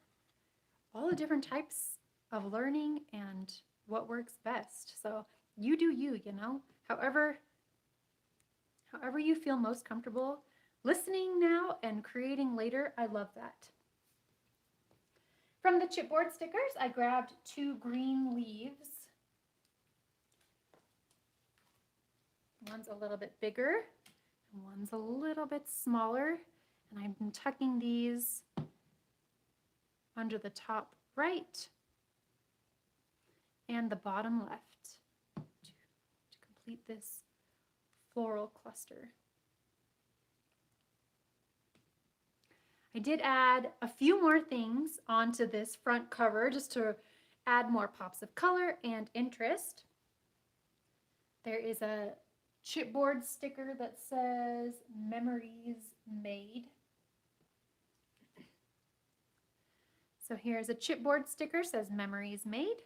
types of learning and what works best. So you do you, you know. However you feel most comfortable listening now and creating later, I love that. From the chipboard stickers, I grabbed 2 green leaves. One's a little bit bigger, and one's a little bit smaller. And I'm tucking these under the top right and the bottom left to complete this floral cluster. I did add a few more things onto this front cover just to add more pops of color and interest. There is a chipboard sticker that says Memories Made. So here's a chipboard sticker, says Memories Made.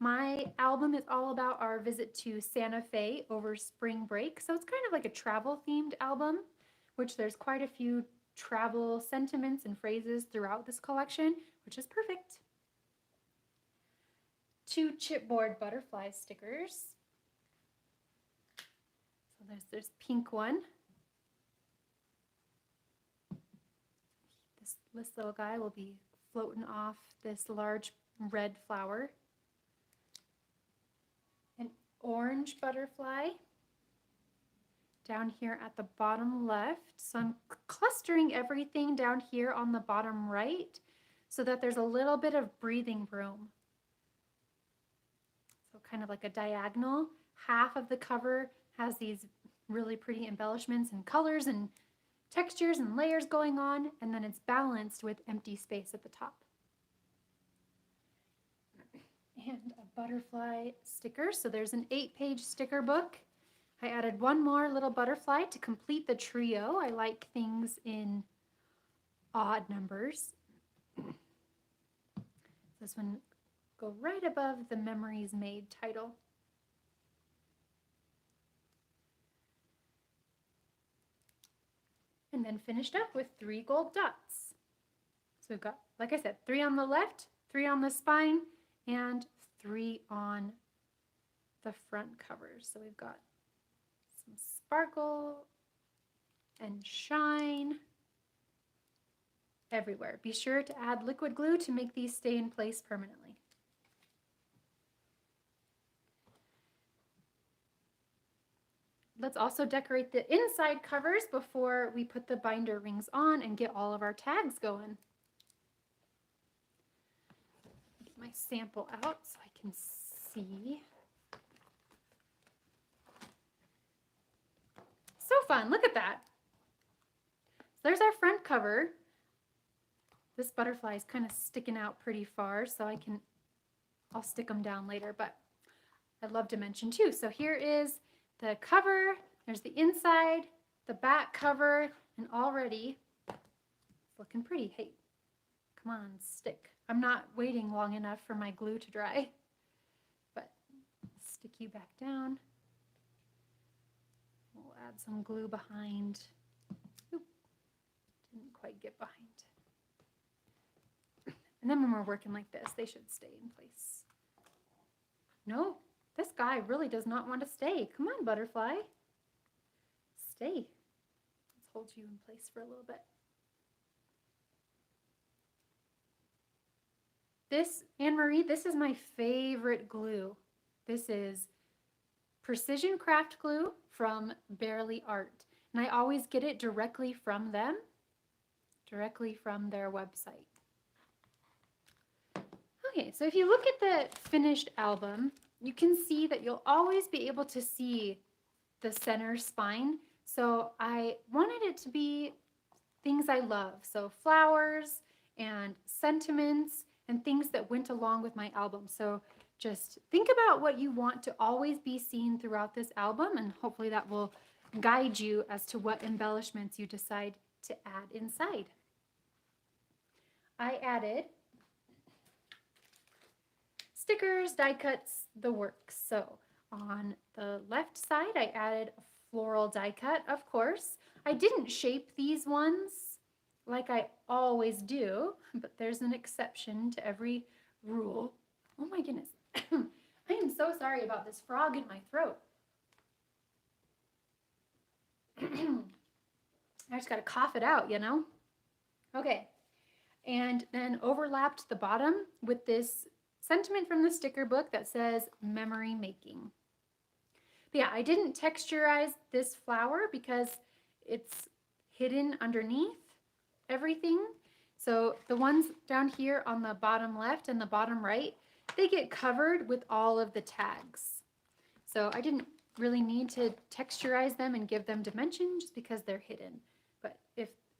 My album is all about our visit to Santa Fe over spring break. So it's kind of like a travel themed album, which there's quite a few travel sentiments and phrases throughout this collection, which is perfect. 2 chipboard butterfly stickers. So there's this pink one. This little guy will be floating off this large red flower. An orange butterfly down here at the bottom left. So I'm clustering everything down here on the bottom right so that there's a little bit of breathing room. So kind of like a diagonal. Half of the cover has these really pretty embellishments and colors and textures and layers going on, and then it's balanced with empty space at the top. And a butterfly sticker. So there's an 8-page sticker book. I added one more little butterfly to complete the trio. I like things in odd numbers. This one go right above the Memories Made title. And then finished up with 3 gold dots. So we've got, like I said, 3 on the left, 3 on the spine, and 3 on the front covers. So we've got some sparkle and shine everywhere. Be sure to add liquid glue to make these stay in place permanently. Let's also decorate the inside covers before we put the binder rings on and get all of our tags going. Get my sample out so I can see. So fun, look at that. So there's our front cover. This butterfly is kind of sticking out pretty far, so I'll stick them down later, but I'd love to mention too. So here is the cover, there's the inside, the back cover, and already it's looking pretty. Hey, come on, stick. I'm not waiting long enough for my glue to dry, but stick you back down. We'll add some glue behind. Oop, didn't quite get behind. And then when we're working like this, they should stay in place. No, this guy really does not want to stay. Come on, butterfly. Stay. Let's hold you in place for a little bit. This, Anne-Marie, this is my favorite glue. This is Precision Craft Glue from Bearly Art. And I always get it directly from them, directly from their website. Okay, so if you look at the finished album, you can see that you'll always be able to see the center spine. So I wanted it to be things I love. So flowers and sentiments and things that went along with my album. So just think about what you want to always be seen throughout this album, and hopefully that will guide you as to what embellishments you decide to add inside. I added stickers, die cuts, the works. So on the left side, I added a floral die cut, of course. I didn't shape these ones like I always do, but there's an exception to every rule. Oh my goodness. I am so sorry about this frog in my throat. I just got to cough it out, you know? Okay. And then overlapped the bottom with this sentiment from the sticker book that says memory making. But yeah, I didn't texturize this flower because it's hidden underneath everything. So the ones down here on the bottom left and the bottom right, they get covered with all of the tags. So I didn't really need to texturize them and give them dimension just because they're hidden. But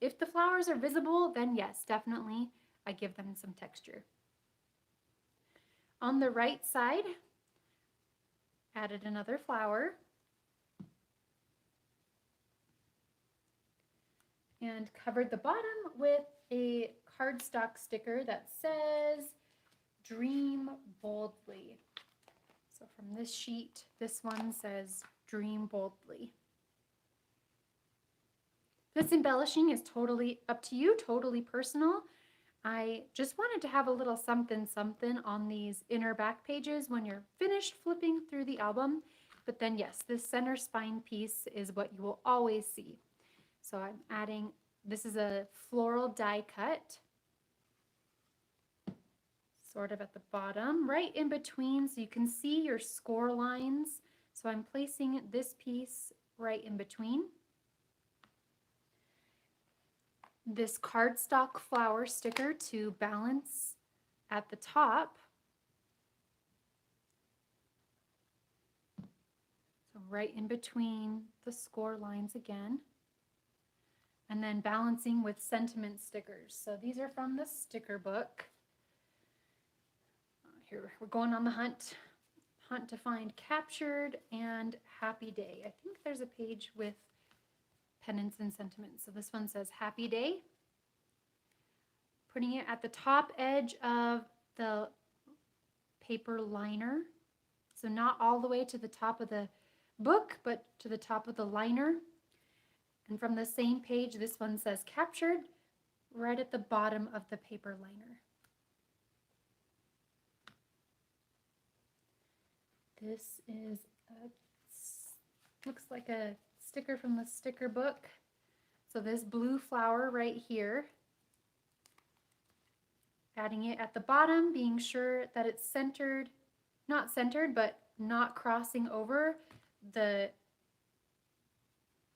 if the flowers are visible, then yes, definitely I give them some texture. On the right side, added another flower. And covered the bottom with a cardstock sticker that says Dream Boldly. So from this sheet, this one says Dream Boldly. This embellishing is totally up to you, totally personal. I just wanted to have a little something something on these inner back pages when you're finished flipping through the album. But then yes, this center spine piece is what you will always see. So I'm adding, this is a floral die cut, sort of at the bottom, right in between, so you can see your score lines. So I'm placing this piece right in between. This cardstock flower sticker to balance at the top. So right in between the score lines again. And then balancing with sentiment stickers. So these are from the sticker book. Here, we're going on the hunt to find Captured and Happy Day. I think there's a page with penance and sentiments. So this one says Happy Day. Putting it at the top edge of the paper liner. So not all the way to the top of the book, but to the top of the liner. And from the same page, this one says Captured, right at the bottom of the paper liner. This is looks like a sticker from the sticker book. So this blue flower right here, adding it at the bottom, being sure that it's centered, not centered, but not crossing over the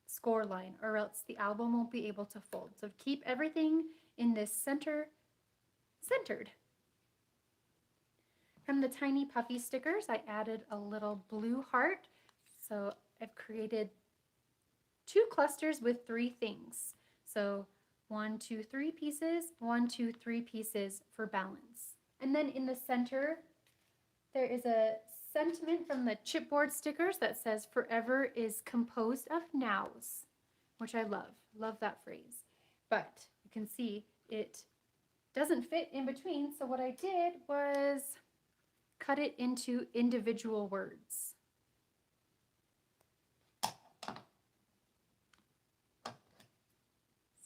score line, or else the album won't be able to fold. So keep everything in this center centered. From the tiny puffy stickers, I added a little blue heart. So I've created 2 clusters with 3 things. So 1, 2, 3 pieces, 1, 2, 3 pieces for balance. And then in the center, there is a sentiment from the chipboard stickers that says forever is composed of nows, which I love. Love that phrase. But you can see it doesn't fit in between. So what I did was cut it into individual words.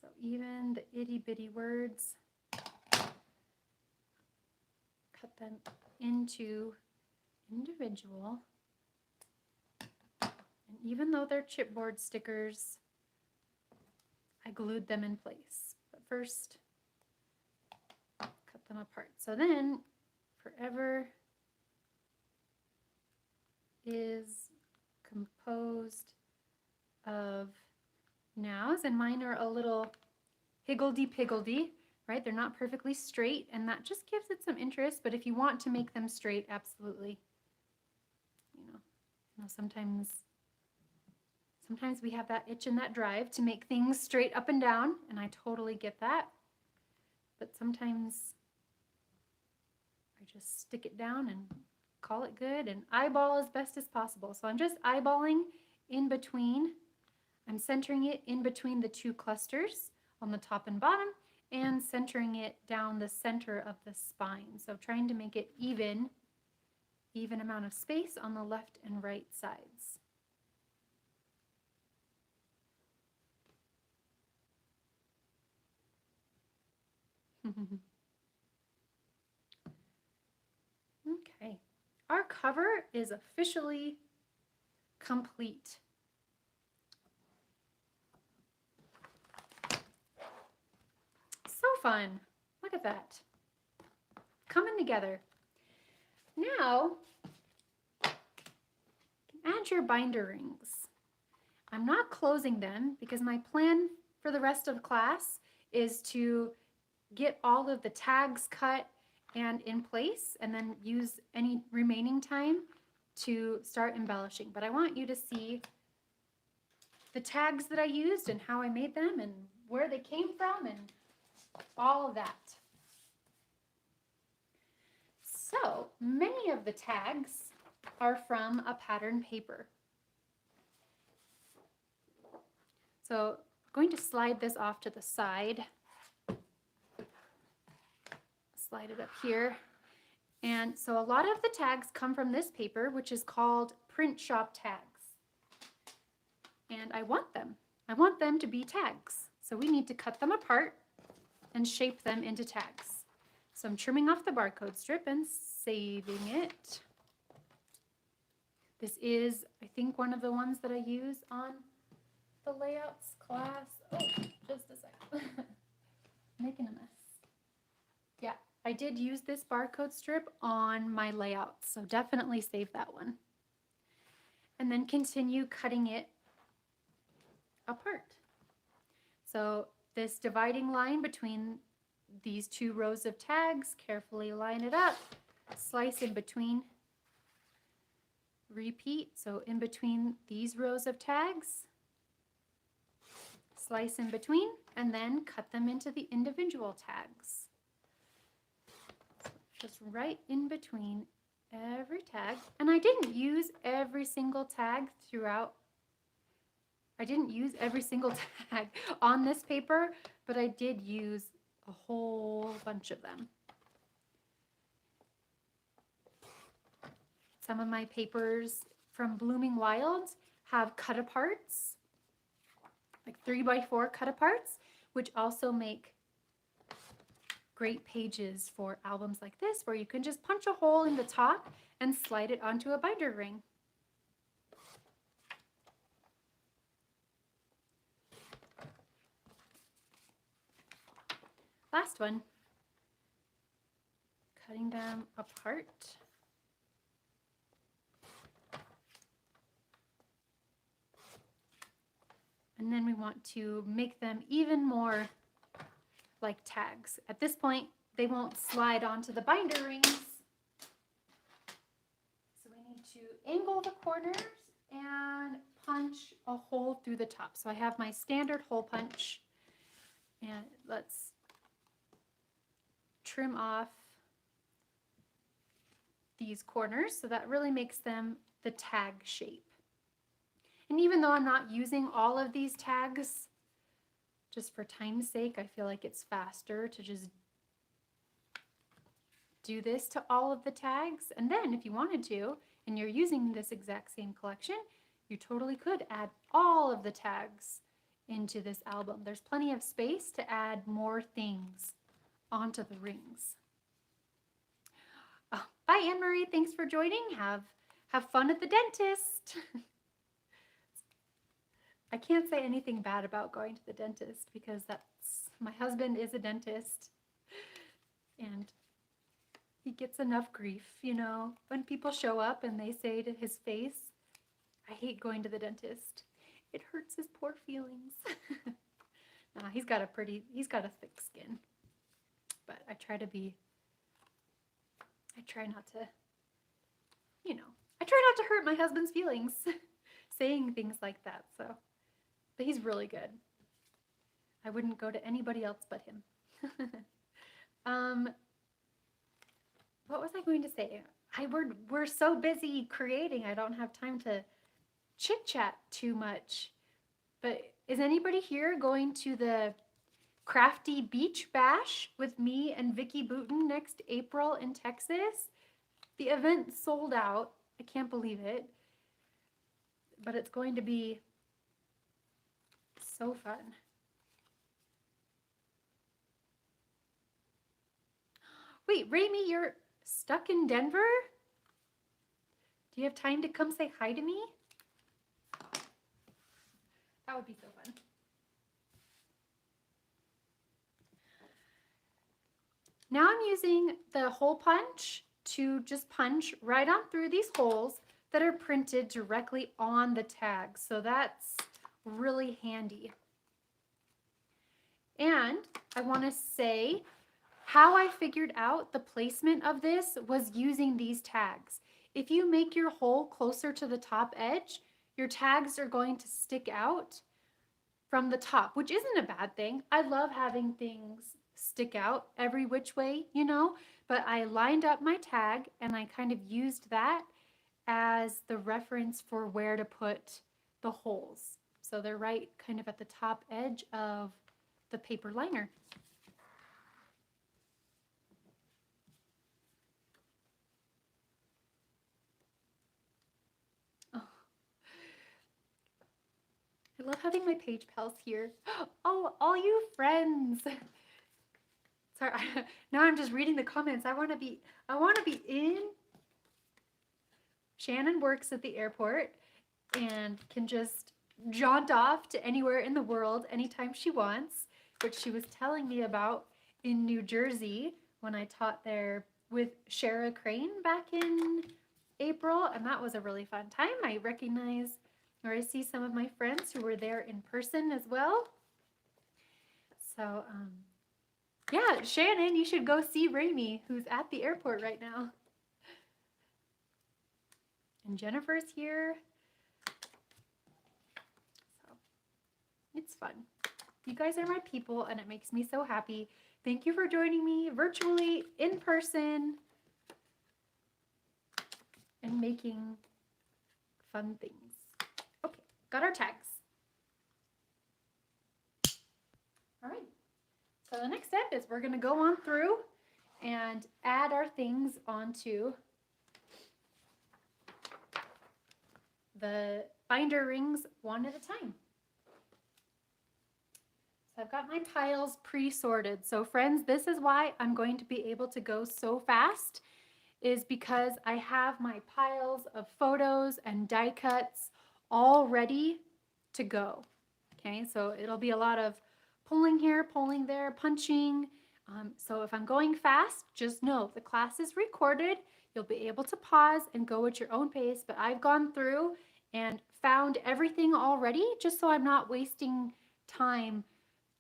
So even the itty bitty words, cut them into individual. And even though they're chipboard stickers, I glued them in place. But first, cut them apart. So then, forever is composed of nows, and mine are a little higgledy-piggledy, right? They're not perfectly straight, and that just gives it some interest, but if you want to make them straight, absolutely. You know, sometimes we have that itch and that drive to make things straight up and down, and I totally get that. But sometimes I just stick it down and call it good and eyeball as best as possible. So I'm just eyeballing in between. I'm centering it in between the 2 clusters on the top and bottom, and centering it down the center of the spine. So trying to make it even amount of space on the left and right sides. Okay. Our cover is officially complete. So fun. Look at that. Coming together. Now, add your binder rings. I'm not closing them because my plan for the rest of class is to get all of the tags cut and in place and then use any remaining time to start embellishing. But I want you to see the tags that I used and how I made them and where they came from and all of that. So many of the tags are from a pattern paper. So I'm going to slide this off to the side. Slide it up here. And so a lot of the tags come from this paper, which is called print shop tags. And I want them. I want them to be tags. So we need to cut them apart and shape them into tags. So I'm trimming off the barcode strip and saving it. This is, I think, one of the ones that I use on the layouts class. Oh, just a second. Making a mess. Yeah, I did use this barcode strip on my layouts, so definitely save that one. And then continue cutting it apart. So this dividing line between these two rows of tags, carefully line it up, slice in between, repeat. So in between these rows of tags, slice in between, and then cut them into the individual tags. Just right in between every tag. And I didn't use every single tag throughout. I didn't use every single tag on this paper, but I did use a whole bunch of them. Some of my papers from Blooming Wilds have cut-aparts, like 3x4 cut-aparts, which also make great pages for albums like this, where you can just punch a hole in the top and slide it onto a binder ring. Last one. Cutting them apart. And then we want to make them even more like tags. At this point, they won't slide onto the binder rings. So we need to angle the corners and punch a hole through the top. So I have my standard hole punch, and let's trim off these corners so that really makes them the tag shape. And even though I'm not using all of these tags, just for time's sake, I feel like it's faster to just do this to all of the tags. And then if you wanted to, and you're using this exact same collection, you totally could add all of the tags into this album. There's plenty of space to add more things onto the rings. Oh, bye, Anne-Marie. Thanks for joining. Have fun at the dentist. I can't say anything bad about going to the dentist because my husband is a dentist and he gets enough grief, you know, when people show up and they say to his face, I hate going to the dentist. It hurts his poor feelings. Nah, he's got a thick skin, but I try not to, you know, I try not to hurt my husband's feelings saying things like that, so. But he's really good. I wouldn't go to anybody else but him. What was I going to say? We're so busy creating, I don't have time to chit-chat too much. But is anybody here going to the Crafty Beach Bash with me and Vicki Booten next April in Texas? The event sold out. I can't believe it. But it's going to be so fun. Wait, Raimi, you're stuck in Denver? Do you have time to come say hi to me? That would be so fun. Now I'm using the hole punch to just punch right on through these holes that are printed directly on the tag. So that's really handy. And I want to say how I figured out the placement of this was using these tags. If you make your hole closer to the top edge, your tags are going to stick out from the top, which isn't a bad thing. I love having things stick out every which way, you know, but I lined up my tag and I kind of used that as the reference for where to put the holes. So they're right kind of at the top edge of the paper liner. Oh, I love having my page pals here. Oh, all you friends. Sorry, now I'm just reading the comments. I want to be in. Shannon works at the airport and can just jaunt off to anywhere in the world anytime she wants, which she was telling me about in New Jersey when I taught there with Shara Crane back in April, and that was a really fun time. I recognize or I see some of my friends who were there in person as well. So, yeah, Shannon, you should go see Raimi, who's at the airport right now. And Jennifer's here. So, it's fun. You guys are my people, and it makes me so happy. Thank you for joining me virtually, in person, and making fun things. Okay, got our tags. All right, so the next step is we're gonna go on through and add our things onto the binder rings one at a time. So I've got my piles pre-sorted. So friends, this is why I'm going to be able to go so fast, is because I have my piles of photos and die cuts all ready to go. Okay, so it'll be a lot of pulling here, pulling there, punching. So if I'm going fast, just know the class is recorded. You'll be able to pause and go at your own pace, but I've gone through and found everything already just so I'm not wasting time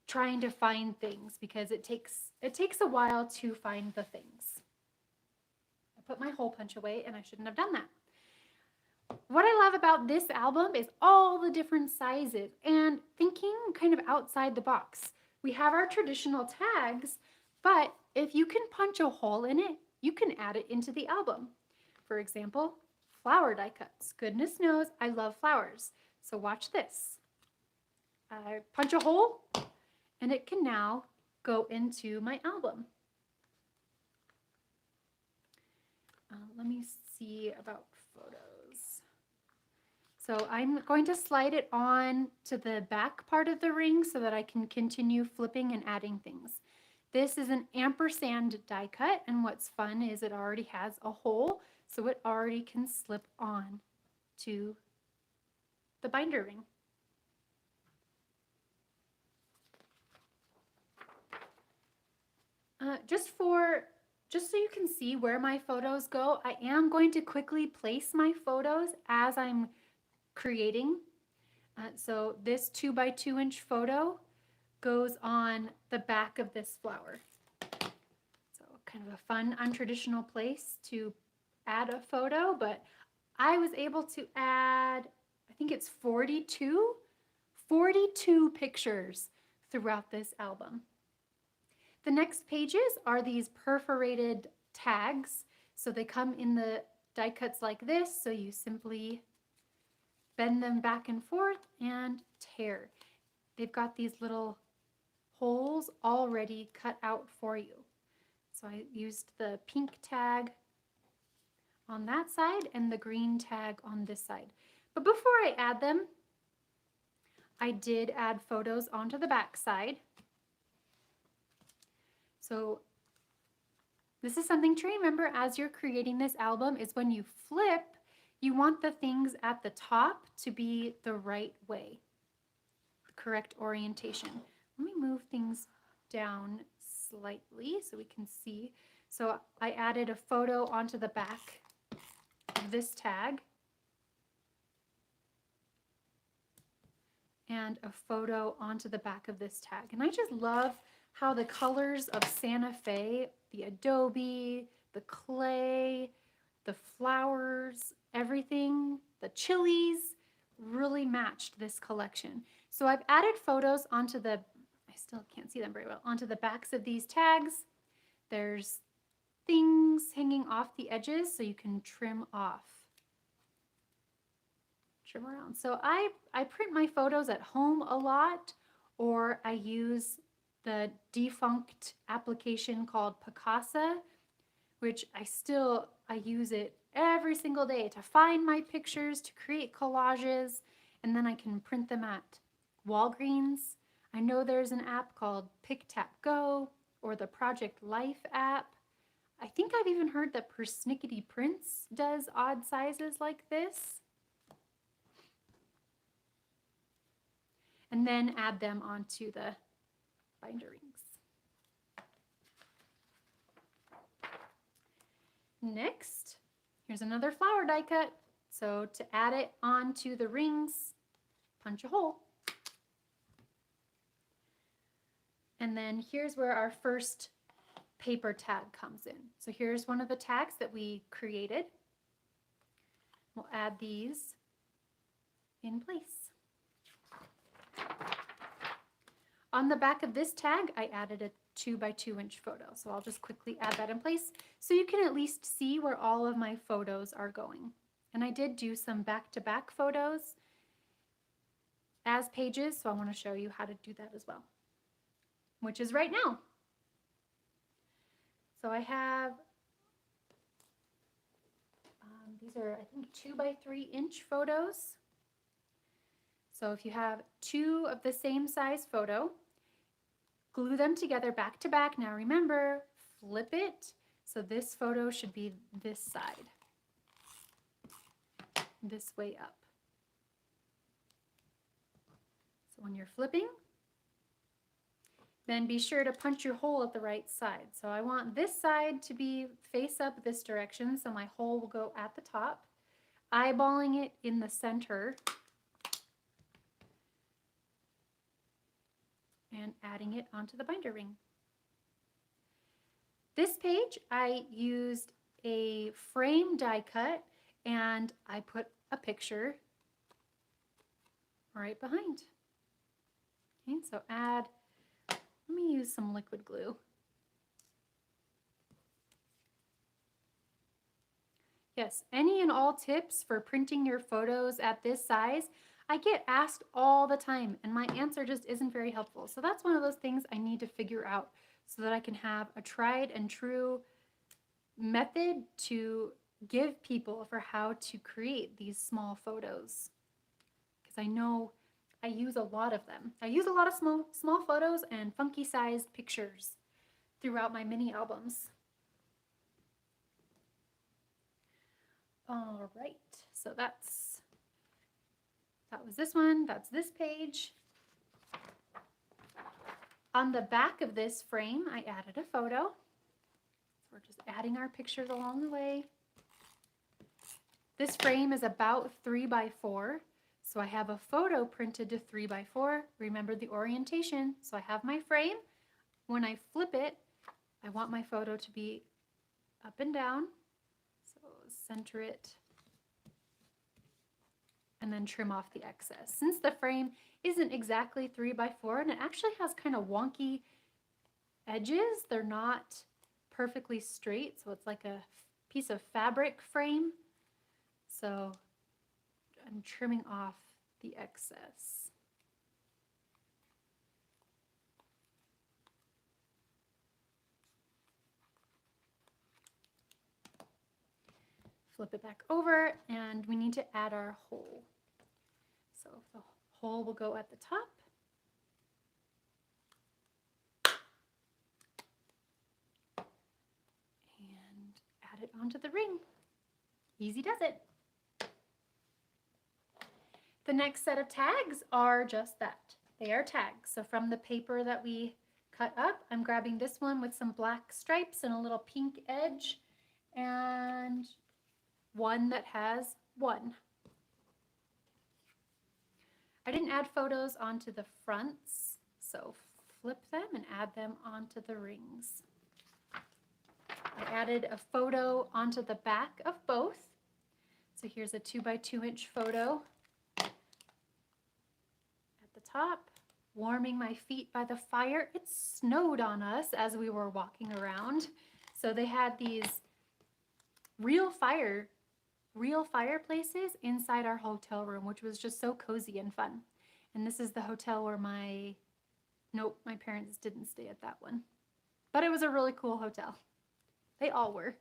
trying to find things, because it takes a while to find the things. I put my hole punch away and I shouldn't have done that. What I love about this album is all the different sizes and thinking kind of outside the box. We have our traditional tags, but if you can punch a hole in it, you can add it into the album. For example, flower die cuts. Goodness knows I love flowers. So watch this. I punch a hole and it can now go into my album. Let me see about photos. So I'm going to slide it on to the back part of the ring so that I can continue flipping and adding things. This is an ampersand die cut, and what's fun is it already has a hole, so it already can slip on to the binder ring. Just so you can see where my photos go, I am going to quickly place my photos as I'm creating. So this 2x2 inch photo goes on the back of this flower. So kind of a fun, untraditional place to add a photo, but I was able to add, I think it's 42 pictures throughout this album. The next pages are these perforated tags. So they come in the die cuts like this. So you simply bend them back and forth and tear. They've got these little holes already cut out for you. So I used the pink tag on that side and the green tag on this side. But before I add them, I did add photos onto the back side. So This is something to remember as you're creating this album is when you flip, you want the things at the top to be the right way, the correct orientation. Let me move things down slightly so we can see. So I added a photo onto the back of this tag and a photo onto the back of this tag. And I just love how the colors of Santa Fe, the adobe, the clay, the flowers, everything, the chilies really matched this collection. So I've added photos onto the, I still can't see them very well, onto the backs of these tags. There's things hanging off the edges so you can trim off. Trim around. So I print my photos at home a lot, or I use the defunct application called Picasa, which I use it every single day to find my pictures, to create collages, and then I can print them at Walgreens. I know there's an app called PicTapGo or the Project Life app. I think I've even heard that Persnickety Prints does odd sizes like this. And then add them onto the binder rings. Next, here's another flower die cut. So to add it onto the rings, punch a hole. And then here's where our first paper tag comes in. So here's one of the tags that we created. We'll add these in place. On the back of this tag, I added a 2 by 2 inch photo. So I'll just quickly add that in place so you can at least see where all of my photos are going. And I did do some back-to-back photos as pages, so I want to show you how to do that as well, which is right now. So I have, these are, I think, 2 by 3 inch photos. So if you have 2 of the same size photo, glue them together back to back. Now remember, flip it. So this photo should be this side, this way up. So when you're flipping, then be sure to punch your hole at the right side. So I want this side to be face up this direction, so my hole will go at the top, eyeballing it in the center, and adding it onto the binder ring. This page, I used a frame die cut and I put a picture right behind. Okay, so let me use some liquid glue. Yes, any and all tips for printing your photos at this size? I get asked all the time and my answer just isn't very helpful. So that's one of those things I need to figure out so that I can have a tried and true method to give people for how to create these small photos. Because I know I use a lot of them. I use a lot of small photos and funky sized pictures throughout my mini albums. All right, so that was this one, that's this page. On the back of this frame, I added a photo. We're just adding our pictures along the way. This frame is about 3 by 4, so I have a photo printed to 3 by 4. Remember the orientation. So I have my frame. When I flip it, I want my photo to be up and down. So center it and then trim off the excess. Since the frame isn't exactly 3 by 4 and it actually has kind of wonky edges, they're not perfectly straight, so it's like a piece of fabric frame. So I'm trimming off the excess. Flip it back over and we need to add our hole. So the hole will go at the top. onto the ring. Easy does it. The next set of tags are just that. They are tags. So from the paper that we cut up, I'm grabbing this one with some black stripes and a little pink edge, and one that has 1. I didn't add photos onto the fronts, so flip them and add them onto the rings. I added a photo onto the back of both. So here's a 2x2" photo at the top, warming my feet by the fire. It snowed on us as we were walking around. So they had these real fireplaces inside our hotel room, which was just so cozy and fun. And this is the hotel where my parents didn't stay at that one. But it was a really cool hotel. They all were.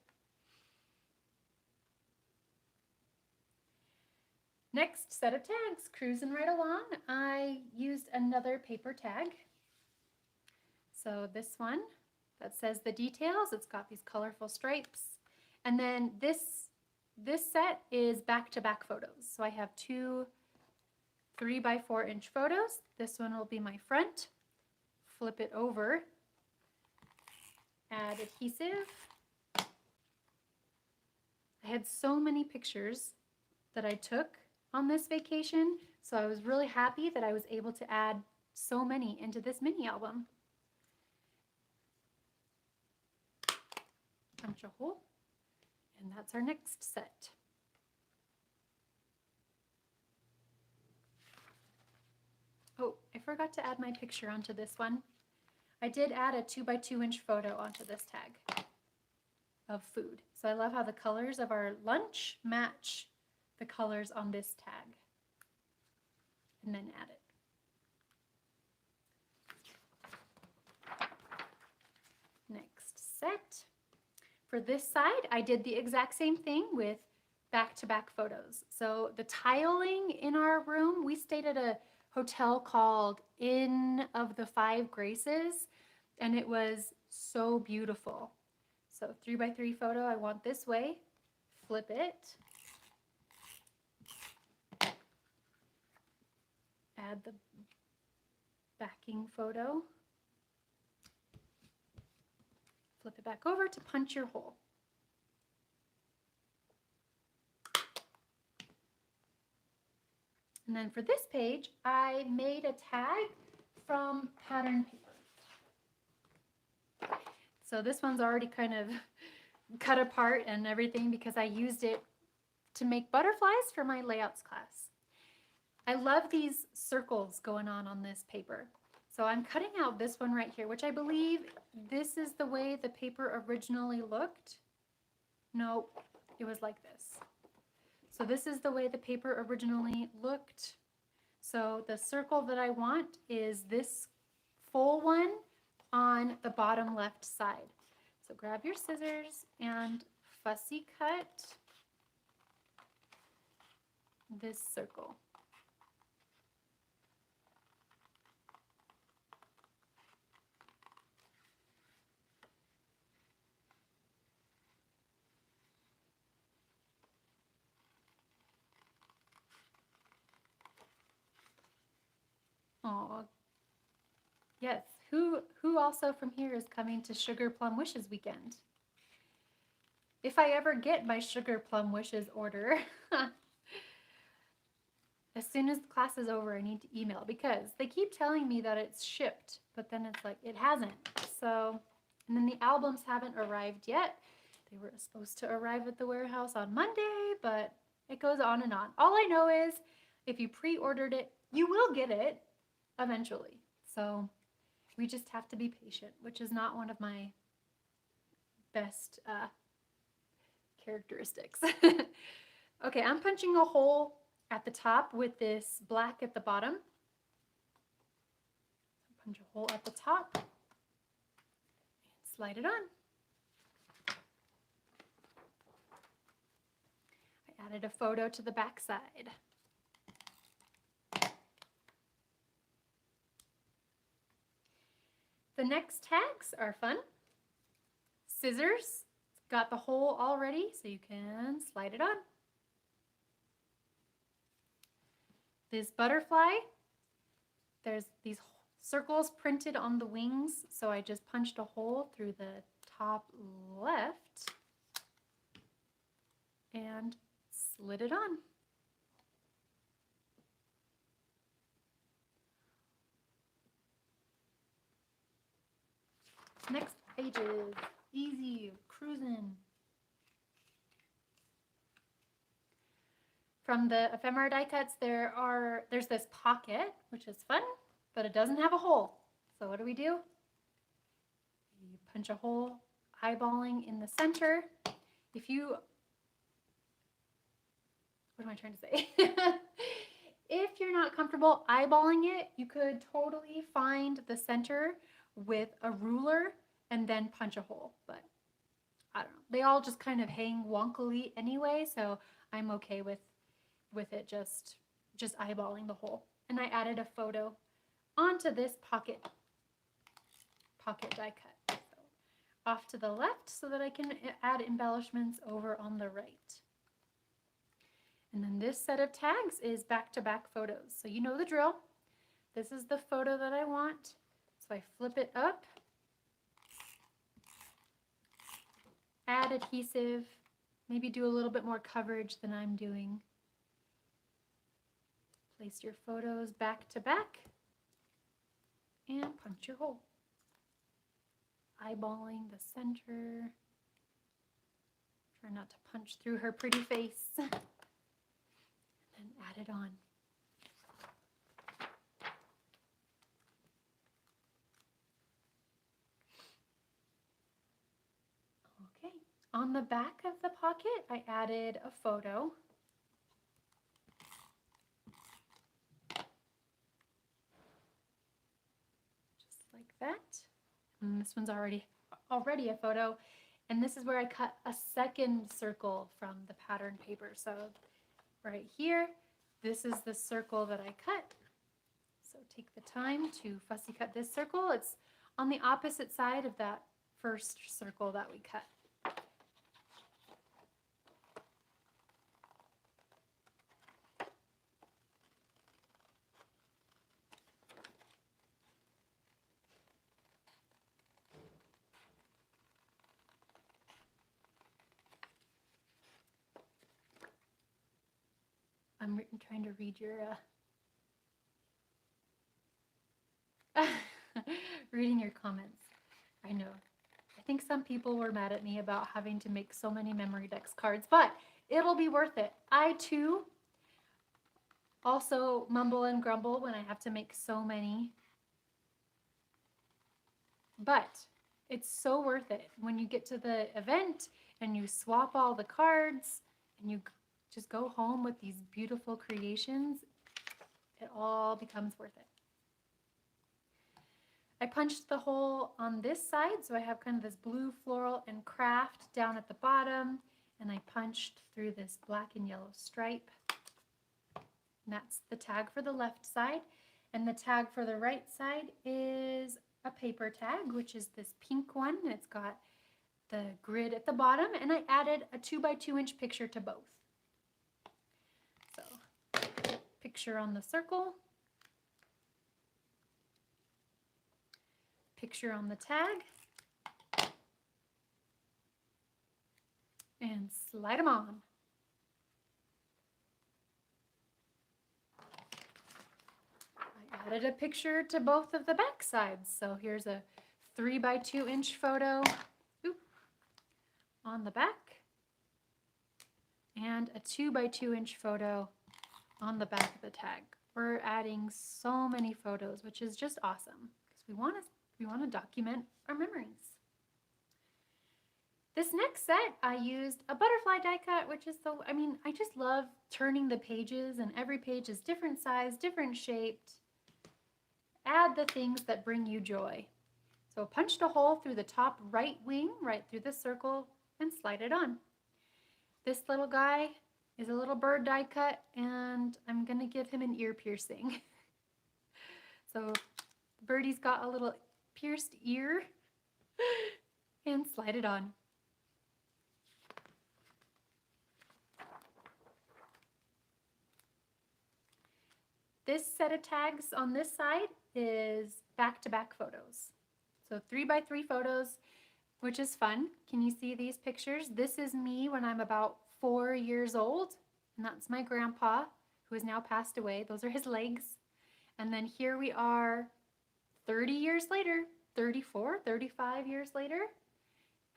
Next set of tags, cruising right along. I used another paper tag. So this one that says the details, it's got these colorful stripes. And then this set is back-to-back photos. So I have 2 3x4" photos. This one will be my front. Flip it over. Add adhesive. I had so many pictures that I took on this vacation, so I was really happy that I was able to add so many into this mini album. Punch a hole, and that's our next set. Oh, I forgot to add my picture onto this one. I did add a 2x2" photo onto this tag of food. So I love how the colors of our lunch match the colors on this tag. And then add it. Next set. For this side, I did the exact same thing with back-to-back photos. So the tiling in our room, we stayed at a hotel called Inn of the Five Graces, and it was so beautiful. So 3x3 photo, I want this way. Flip it. Add the backing photo. Flip it back over to punch your hole. And then for this page, I made a tag from pattern paper. So this one's already kind of cut apart and everything because I used it to make butterflies for my layouts class. I love these circles going on this paper. So I'm cutting out this one right here, which I believe this is the way the paper originally looked. No, it was like this. So this is the way the paper originally looked. So the circle that I want is this full one on the bottom left side. So grab your scissors and fussy cut this circle. Oh, yes. Who also from here is coming to Sugar Plum Wishes weekend? If I ever get my Sugar Plum Wishes order, as soon as the class is over, I need to email because they keep telling me that it's shipped, but then it's like, it hasn't. So, and then the albums haven't arrived yet. They were supposed to arrive at the warehouse on Monday, but it goes on and on. All I know is if you pre-ordered it, you will get it eventually. So we just have to be patient, which is not one of my best characteristics. Okay, I'm punching a hole at the top with this black at the bottom. Punch a hole at the top and slide it on. I added a photo to the back side. The next tags are fun. Scissors, got the hole all ready, so you can slide it on. This butterfly, there's these circles printed on the wings, so I just punched a hole through the top left and slid it on. Next pages, easy, cruising. From the ephemera die cuts, there's this pocket, which is fun, but it doesn't have a hole. So what do? You punch a hole, eyeballing in the center. What am I trying to say? If you're not comfortable eyeballing it, you could totally find the center with a ruler and then punch a hole, but I don't know. They all just kind of hang wonkily anyway, so I'm okay with it just eyeballing the hole. And I added a photo onto this pocket die cut. So off to the left so that I can add embellishments over on the right. And then this set of tags is back-to-back photos. So you know the drill. This is the photo that I want. So I flip it up, add adhesive, maybe do a little bit more coverage than I'm doing. Place your photos back to back and punch your hole. Eyeballing the center. Try not to punch through her pretty face. And then add it on. Okay, on the back of the pocket, I added a photo. Just like that. And this one's already a photo. And this is where I cut a second circle from the pattern paper. So right here, this is the circle that I cut. So take the time to fussy cut this circle. It's on the opposite side of that first circle that we cut. I'm trying to read your reading your comments. I know. I think some people were mad at me about having to make so many Memorydex cards, but it'll be worth it. I too also mumble and grumble when I have to make so many, but it's so worth it when you get to the event and you swap all the cards and you just go home with these beautiful creations. It all becomes worth it. I punched the hole on this side, so I have kind of this blue floral and craft down at the bottom, and I punched through this black and yellow stripe. And that's the tag for the left side, and the tag for the right side is a paper tag, which is this pink one, and it's got the grid at the bottom, and I added a 2x2 inch picture to both. So, picture on the circle, picture on the tag, and slide them on. I added a picture to both of the back sides. So here's a 3x2 inch photo on the back and a 2x2 inch photo on the back of the tag. We're adding so many photos, which is just awesome because we want to document our memories. This next set, I used a butterfly die cut, which is I just love turning the pages, and every page is different size, different shaped. Add the things that bring you joy. So punched a hole through the top right wing, right through the circle, and slide it on. This little guy is a little bird die cut, and I'm gonna give him an ear piercing. So Birdie's got a little pierced ear, and slide it on. This set of tags on this side is back-to-back photos. So 3x3 photos, which is fun. Can you see these pictures? This is me when I'm about 4 years old, and that's my grandpa, who has now passed away. Those are his legs. And then here we are 30 years later, 34, 35 years later,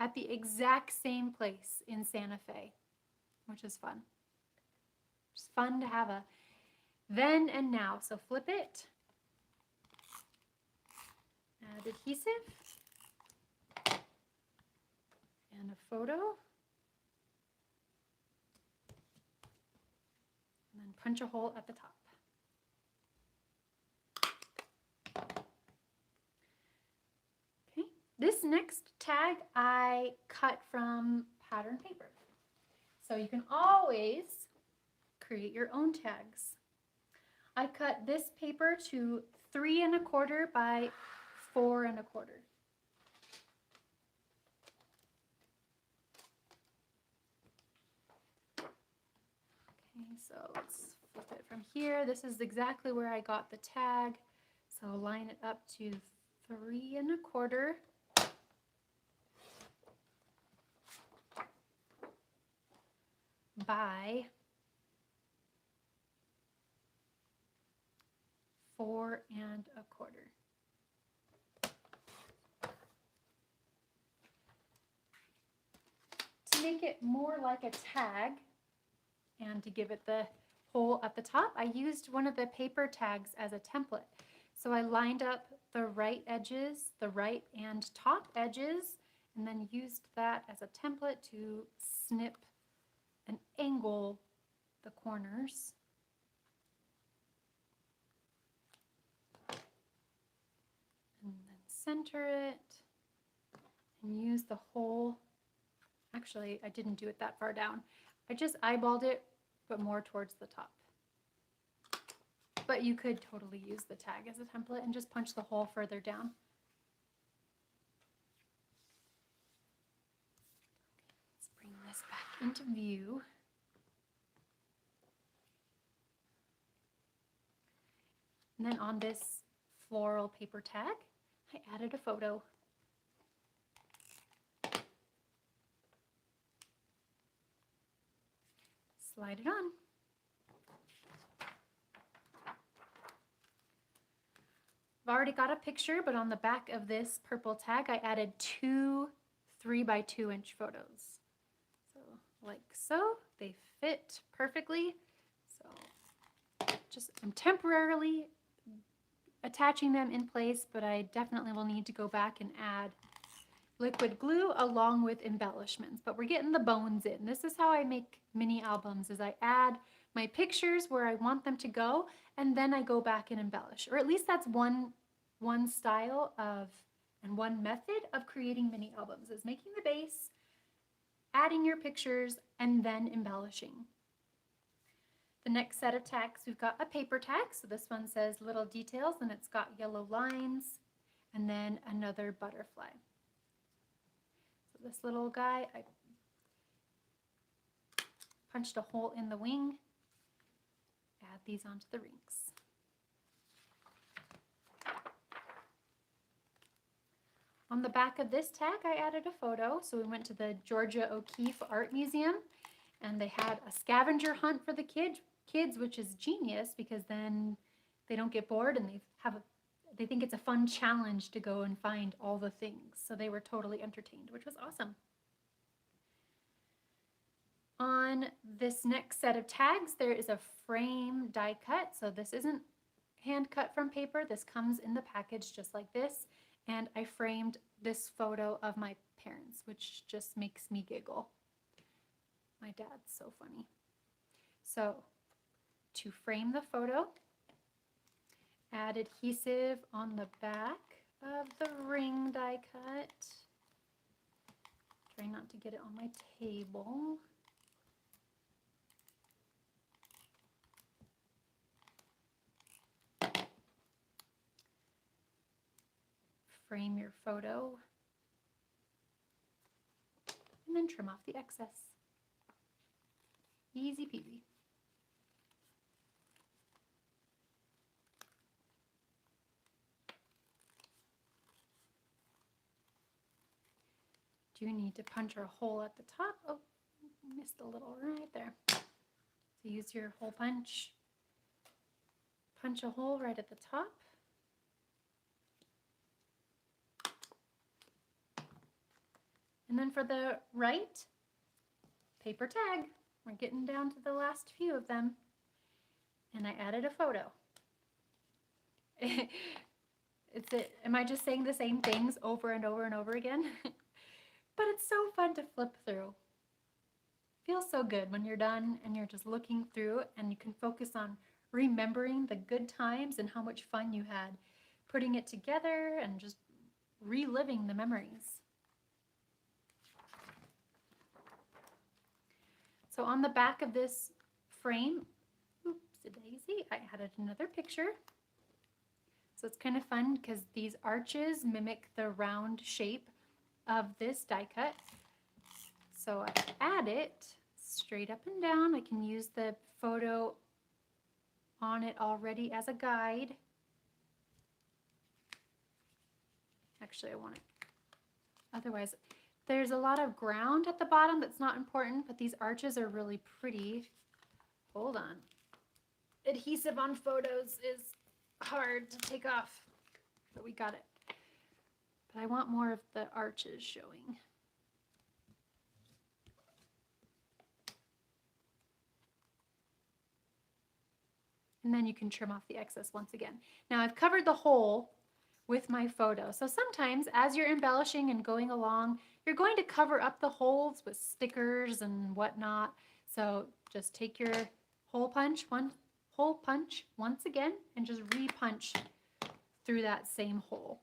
at the exact same place in Santa Fe, which is fun. It's fun to have a then and now. So flip it, add adhesive, and a photo, and then punch a hole at the top. Okay, this next tag I cut from pattern paper. So you can always create your own tags. I cut this paper to 3 1/4 by 4 1/4. Okay, so let's flip it from here. This is exactly where I got the tag. So line it up to 3 1/4. By 4 1/4. To make it more like a tag and to give it the hole at the top, I used one of the paper tags as a template. So I lined up the right edges, the right and top edges, and then used that as a template to snip and angle the corners. And then center it and use the hole. Actually, I didn't do it that far down. I just eyeballed it, but more towards the top. But you could totally use the tag as a template and just punch the hole further down. Let's bring this back into view. And then on this floral paper tag, I added a photo. Slide it on. I've already got a picture, but on the back of this purple tag, I added 2 3x2 inch photos. So like so, they fit perfectly. So just I'm temporarily attaching them in place, but I definitely will need to go back and add liquid glue along with embellishments. But we're getting the bones in. This is how I make mini albums, is I add my pictures where I want them to go, and then I go back and embellish. Or at least that's one style of and one method of creating mini albums, is making the base, adding your pictures, and then embellishing. The next set of tags, we've got a paper tag. So this one says little details, and it's got yellow lines, and then another butterfly. So this little guy, I punched a hole in the wing, add these onto the rings. On the back of this tag, I added a photo. So we went to the Georgia O'Keeffe Art Museum, and they had a scavenger hunt for the kids, which is genius because then they don't get bored and they think it's a fun challenge to go and find all the things. So they were totally entertained, which was awesome. On this next set of tags, there is a frame die cut. So this isn't hand cut from paper. This comes in the package just like this. And I framed this photo of my parents, which just makes me giggle. My dad's so funny. So to frame the photo, add adhesive on the back of the ring die cut. Try not to get it on my table. Frame your photo, and then trim off the excess. Easy peasy. do need to punch a hole at the top. Oh, missed a little right there. So use your hole punch. Punch a hole right at the top. And then for the right, paper tag. We're getting down to the last few of them. And I added a photo. Am I just saying the same things over and over and over again? But it's so fun to flip through. Feels so good when you're done and you're just looking through and you can focus on remembering the good times and how much fun you had putting it together and just reliving the memories. So on the back of this frame, oopsie-daisy, I added another picture. So it's kind of fun because these arches mimic the round shape of this die cut. So I add it straight up and down. I can use the photo on it already as a guide. Actually, I want it. Otherwise, there's a lot of ground at the bottom that's not important, but these arches are really pretty. Hold on. Adhesive on photos is hard to take off, but we got it. But I want more of the arches showing. And then you can trim off the excess once again. Now I've covered the hole with my photo. So sometimes as you're embellishing and going along, you're going to cover up the holes with stickers and whatnot. So just take your hole punch once again and just re-punch through that same hole.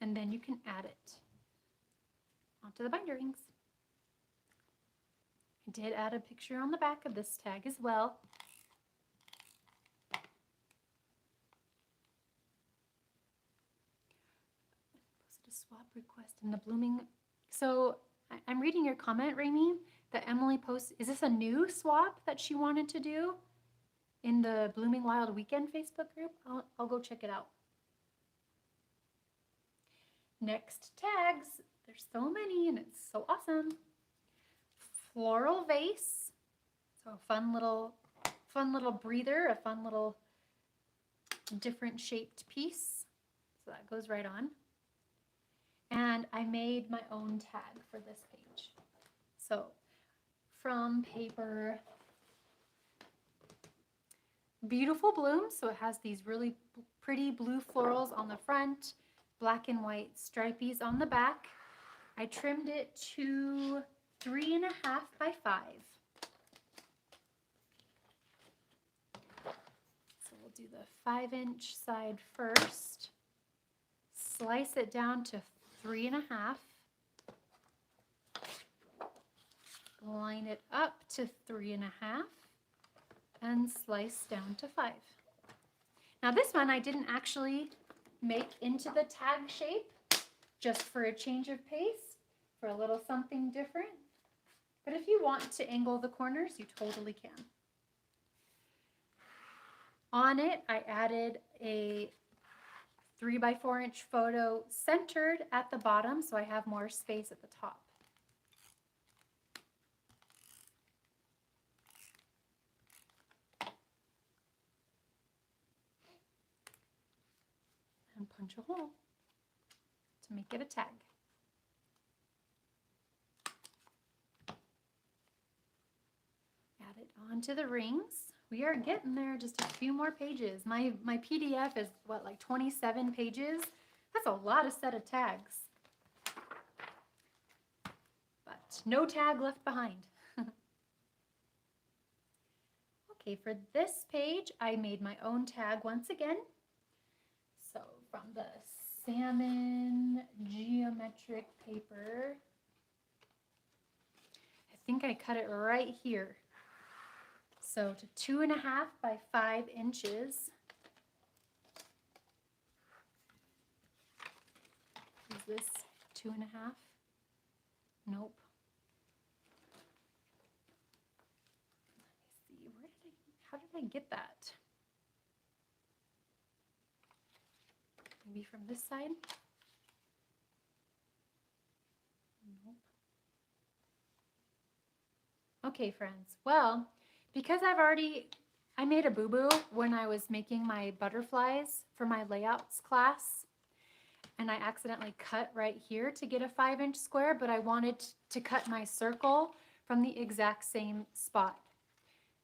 And then you can add it onto the binder rings. I did add a picture on the back of this tag as well. Swap request in the blooming. So I'm reading your comment, Rami, that Emily posts. Is this a new swap that she wanted to do in the Blooming Wild Weekend Facebook group? I'll go check it out. Next tags. There's so many and it's so awesome. Floral vase. So a fun little breather, a fun little different shaped piece. So that goes right on. And I made my own tag for this page. So from paper Beautiful Bloom, so it has these really pretty blue florals on the front, black and white stripies on the back. I trimmed it to 3.5 by 5. So we'll do the 5-inch side first. Slice it down to 3.5. Line it up to 3.5 and slice down to 5. Now this one I didn't actually make into the tag shape, just for a change of pace, for a little something different. But if you want to angle the corners, you totally can. On it, I added a 3 by 4 inch photo centered at the bottom, so I have more space at the top. And punch a hole to make it a tag. Add it onto the rings. We are getting there, just a few more pages. My PDF is, what, like 27 pages? That's a lot of set of tags. But no tag left behind. Okay, for this page, I made my own tag once again. So from the salmon geometric paper, I think I cut it right here. So to 2.5 by 5 inches. Is this 2.5? Nope. Let me see, how did I get that? Maybe from this side? Nope. Okay, friends. Well, because I made a boo-boo when I was making my butterflies for my layouts class, and I accidentally cut right here to get a 5-inch square, but I wanted to cut my circle from the exact same spot.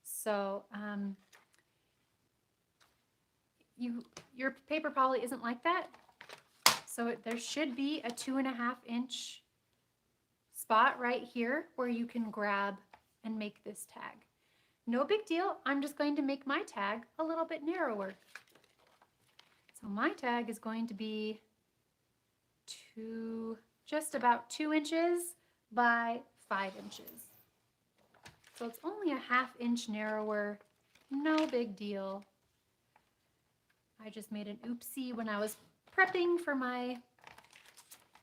So your paper probably isn't like that. So there should be a 2.5-inch spot right here where you can grab and make this tag. No big deal. I'm just going to make my tag a little bit narrower. So my tag is going to be just about 2 inches by 5 inches. So it's only a 1/2 inch narrower. No big deal. I just made an oopsie when I was prepping for my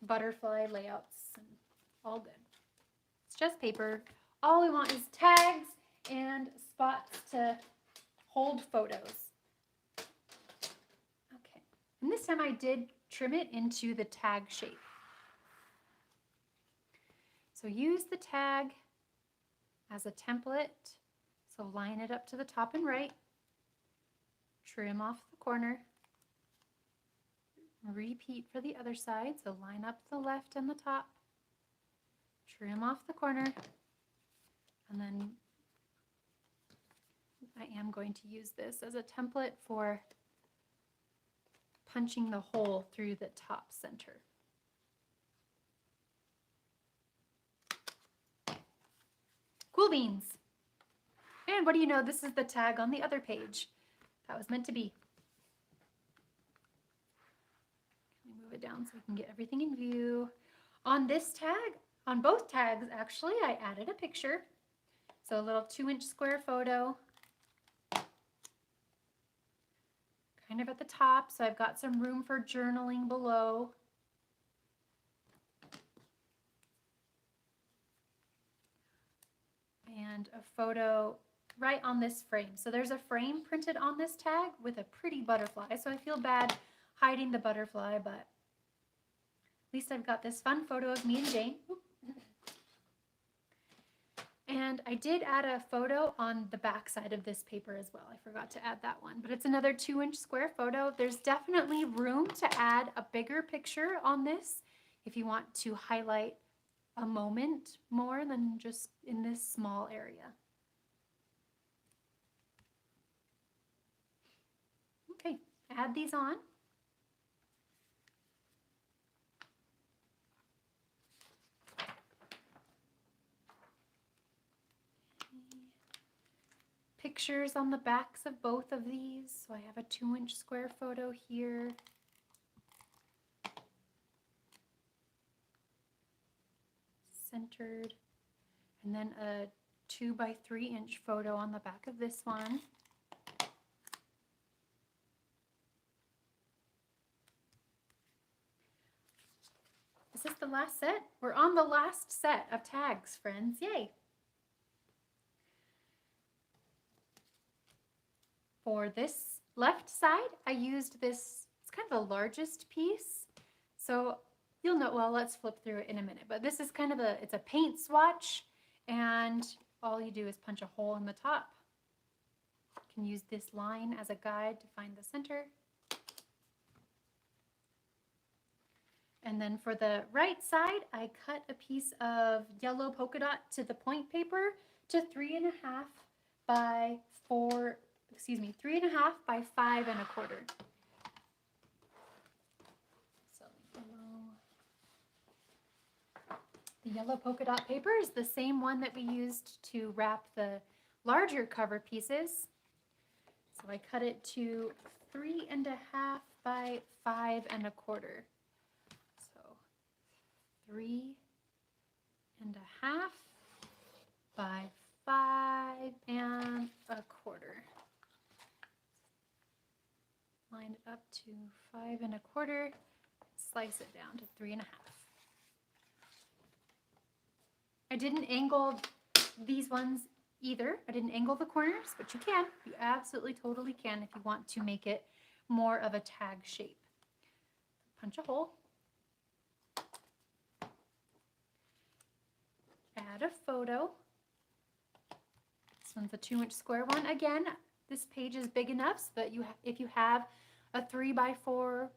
butterfly layouts, and all good. It's just paper. All we want is tags and spots to hold photos. Okay, and this time I did trim it into the tag shape. So use the tag as a template. So line it up to the top and right. Trim off the corner. Repeat for the other side. So line up the left and the top. Trim off the corner. And then I am going to use this as a template for punching the hole through the top center. Cool beans. And what do you know, this is the tag on the other page. That was meant to be. Let me move it down so we can get everything in view. On this tag, on both tags actually, I added a picture. So a little 2-inch square photo. Kind of at the top, so I've got some room for journaling below. And a photo right on this frame. So there's a frame printed on this tag with a pretty butterfly. So I feel bad hiding the butterfly, but at least I've got this fun photo of me and Jane. And I did add a photo on the back side of this paper as well. I forgot to add that one, but it's another 2-inch square photo. There's definitely room to add a bigger picture on this if you want to highlight a moment more than just in this small area. Okay, add these on. Pictures on the backs of both of these. So I have a 2-inch square photo here. Centered. And then a 2 by 3-inch photo on the back of this one. Is this the last set? We're on the last set of tags, friends. Yay! For this left side, I used this, it's kind of the largest piece. So you'll know, well, let's flip through it in a minute, but this is kind of it's a paint swatch, and all you do is punch a hole in the top. You can use this line as a guide to find the center. And then for the right side, I cut a piece of yellow polka dot to the point paper to 3.5 by 4, 3.5 by 5.25. So the yellow polka dot paper is the same one that we used to wrap the larger cover pieces. So I cut it to 3.5 by 5.25. So 3.5 by 5.25. Line it up to 5.25. Slice it down to 3.5. I didn't angle these ones either. I didn't angle the corners, but you can. You absolutely totally can if you want to make it more of a tag shape. Punch a hole. Add a photo. This one's a 2-inch square one. Again, this page is big enough so that if you have a 3x4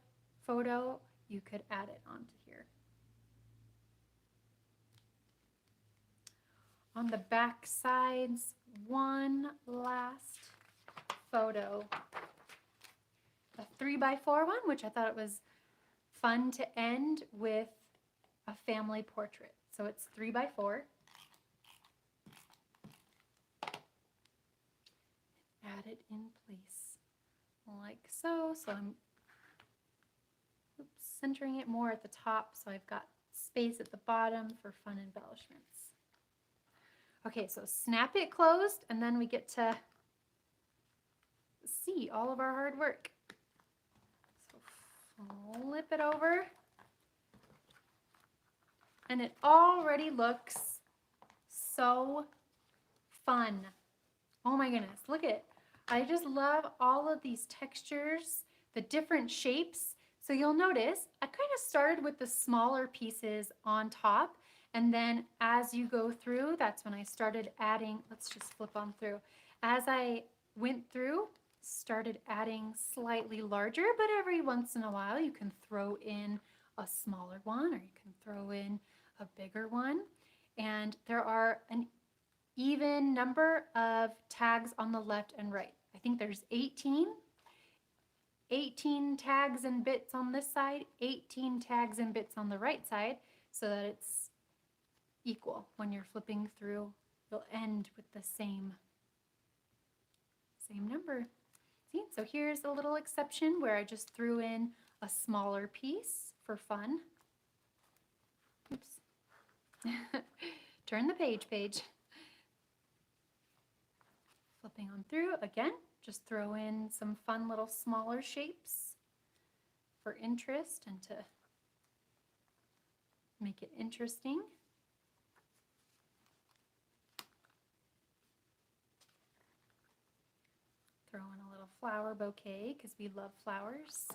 photo, you could add it onto here. On the back sides, one last photo. A 3x4 one, which I thought it was fun to end with a family portrait. So it's 3x4. Add it in place like so. So I'm centering it more at the top so I've got space at the bottom for fun embellishments. Okay, so snap it closed and then we get to see all of our hard work. So flip it over and it already looks so fun. Oh my goodness, look at it. I just love all of these textures, the different shapes. So you'll notice I kind of started with the smaller pieces on top, and then as you go through, that's when I started adding, let's just flip on through. As I went through, started adding slightly larger, but every once in a while you can throw in a smaller one or you can throw in a bigger one. And there are an even number of tags on the left and right. I think there's 18 tags and bits on this side, 18 tags and bits on the right side, so that it's equal. When you're flipping through, you'll end with the same number. See, so here's a little exception where I just threw in a smaller piece for fun. Oops. Turn the page. Flipping on through, again, just throw in some fun little smaller shapes for interest and to make it interesting. Throw in a little flower bouquet because we love flowers.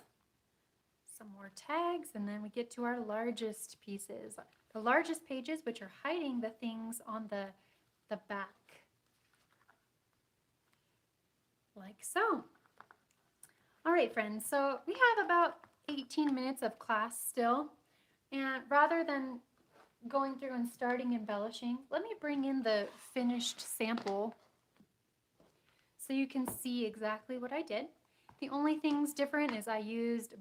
Some more tags, and then we get to our largest pieces. The largest pages, which are hiding the things on the back. Like so. All right, friends, so we have about 18 minutes of class still, and rather than going through and starting embellishing, let me bring in the finished sample so you can see exactly what I did. The only things different is I used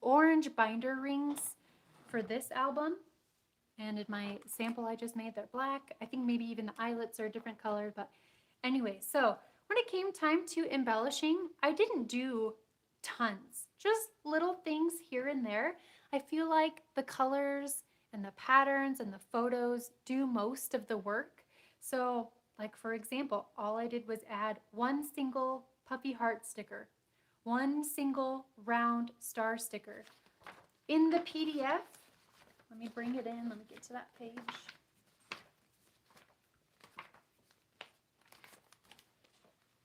orange binder rings for this album, and in my sample I just made, they're black. I think maybe even the eyelets are a different color, but anyway, so when it came time to embellishing, I didn't do tons, just little things here and there. I feel like the colors and the patterns and the photos do most of the work. So, like for example, all I did was add one single puffy heart sticker, one single round star sticker. In the PDF, let me bring it in, let me get to that page.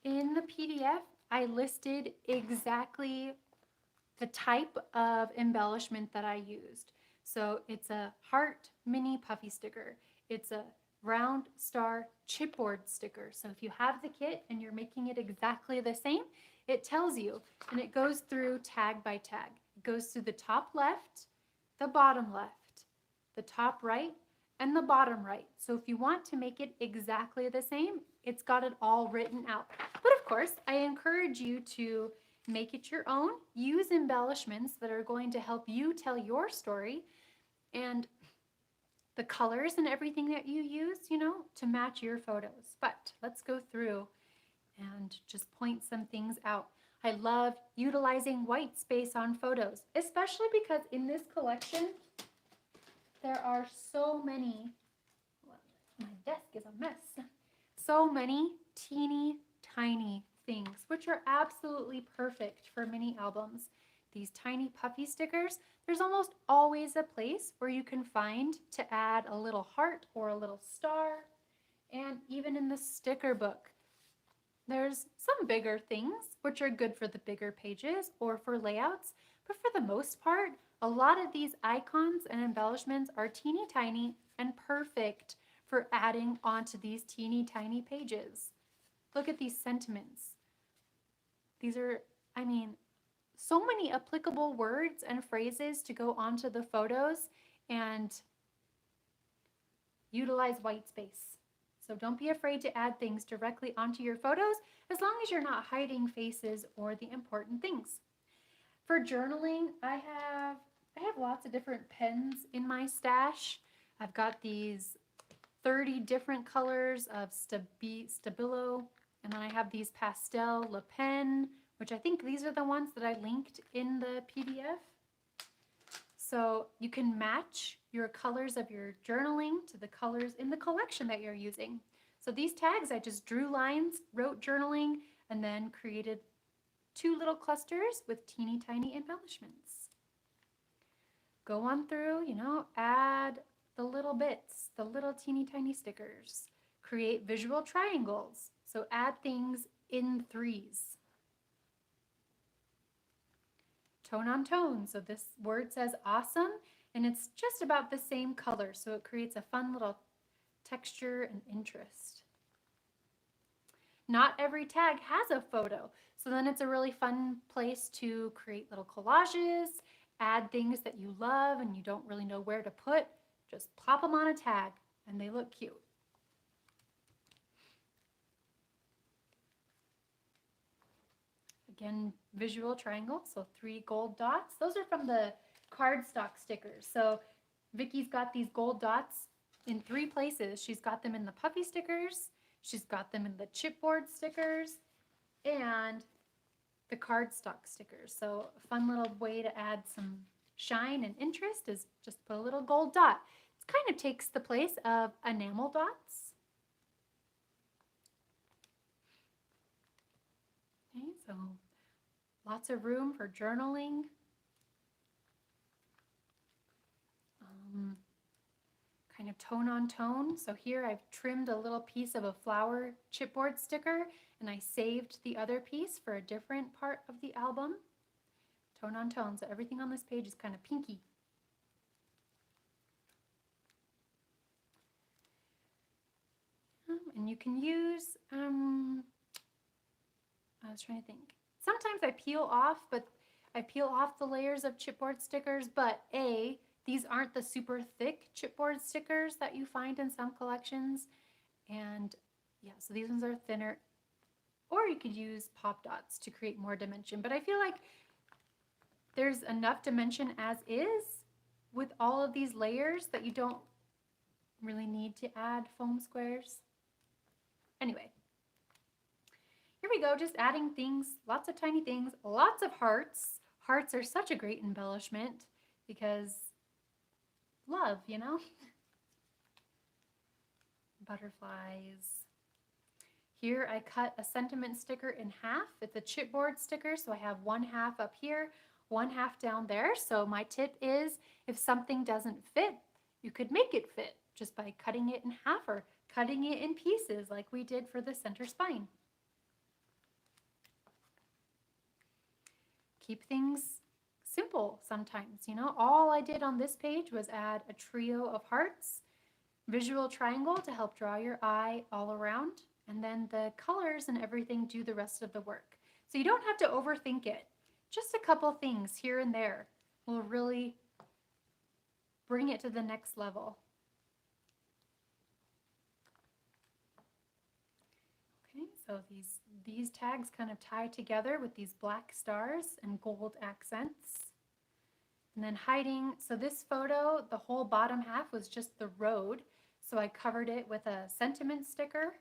In the PDF, I listed exactly the type of embellishment that I used. So it's a heart mini puffy sticker. It's a round star chipboard sticker. So if you have the kit and you're making it exactly the same, it tells you, and it goes through tag by tag. It goes through the top left, the bottom left, the top right, and the bottom right. So if you want to make it exactly the same, it's got it all written out. But of course, I encourage you to make it your own. Use embellishments that are going to help you tell your story, and the colors and everything that you use, to match your photos. But let's go through and just point some things out. I love utilizing white space on photos, especially because in this collection, there are so many, my desk is a mess, so many teeny tiny things, which are absolutely perfect for mini albums. These tiny puffy stickers, there's almost always a place where you can find to add a little heart or a little star. And even in the sticker book, there's some bigger things, which are good for the bigger pages or for layouts. But for the most part, a lot of these icons and embellishments are teeny tiny and perfect for adding onto these teeny tiny pages. Look at these sentiments. These are, I mean, so many applicable words and phrases to go onto the photos and utilize white space. So don't be afraid to add things directly onto your photos as long as you're not hiding faces or the important things. For journaling, I have lots of different pens in my stash. I've got these 30 different colors of Stabilo, and then I have these pastel Le Pen, which I think these are the ones that I linked in the PDF. So you can match your colors of your journaling to the colors in the collection that you're using. So these tags, I just drew lines, wrote journaling, and then created 2 little clusters with teeny tiny embellishments. Go on through, add the little bits, the little teeny tiny stickers. Create visual triangles. So add things in threes. Tone on tone. So this word says awesome, and it's just about the same color. So it creates a fun little texture and interest. Not every tag has a photo. So then it's a really fun place to create little collages, add things that you love and you don't really know where to put. Just plop them on a tag and they look cute. Again, visual triangle, so 3 gold dots. Those are from the cardstock stickers. So Vicky's got these gold dots in 3 places. She's got them in the puffy stickers, she's got them in the chipboard stickers, and the cardstock stickers. So a fun little way to add some shine and interest is just put a little gold dot. It kind of takes the place of enamel dots. Okay, so lots of room for journaling. Kind of tone on tone. So here I've trimmed a little piece of a flower chipboard sticker and I saved the other piece for a different part of the album. Tone on tone. So everything on this page is kind of pinky. And you can use, I was trying to think. Sometimes I peel off the layers of chipboard stickers, but these aren't the super thick chipboard stickers that you find in some collections. And yeah, so these ones are thinner. Or you could use pop dots to create more dimension. But I feel like there's enough dimension as is with all of these layers that you don't really need to add foam squares. Anyway, here we go, just adding things, lots of tiny things, lots of hearts. Hearts are such a great embellishment because love, Butterflies. Here I cut a sentiment sticker in half. It's a chipboard sticker, so I have 1/2 up here, 1/2 down there. So my tip is if something doesn't fit, you could make it fit just by cutting it in half or cutting it in pieces like we did for the center spine. Keep things simple sometimes, All I did on this page was add a trio of hearts, visual triangle to help draw your eye all around, and then the colors and everything do the rest of the work. So you don't have to overthink it. Just a couple things here and there will really bring it to the next level. Okay, so these tags kind of tie together with these black stars and gold accents. And then hiding, so this photo, the whole bottom half was just the road. So I covered it with a sentiment sticker.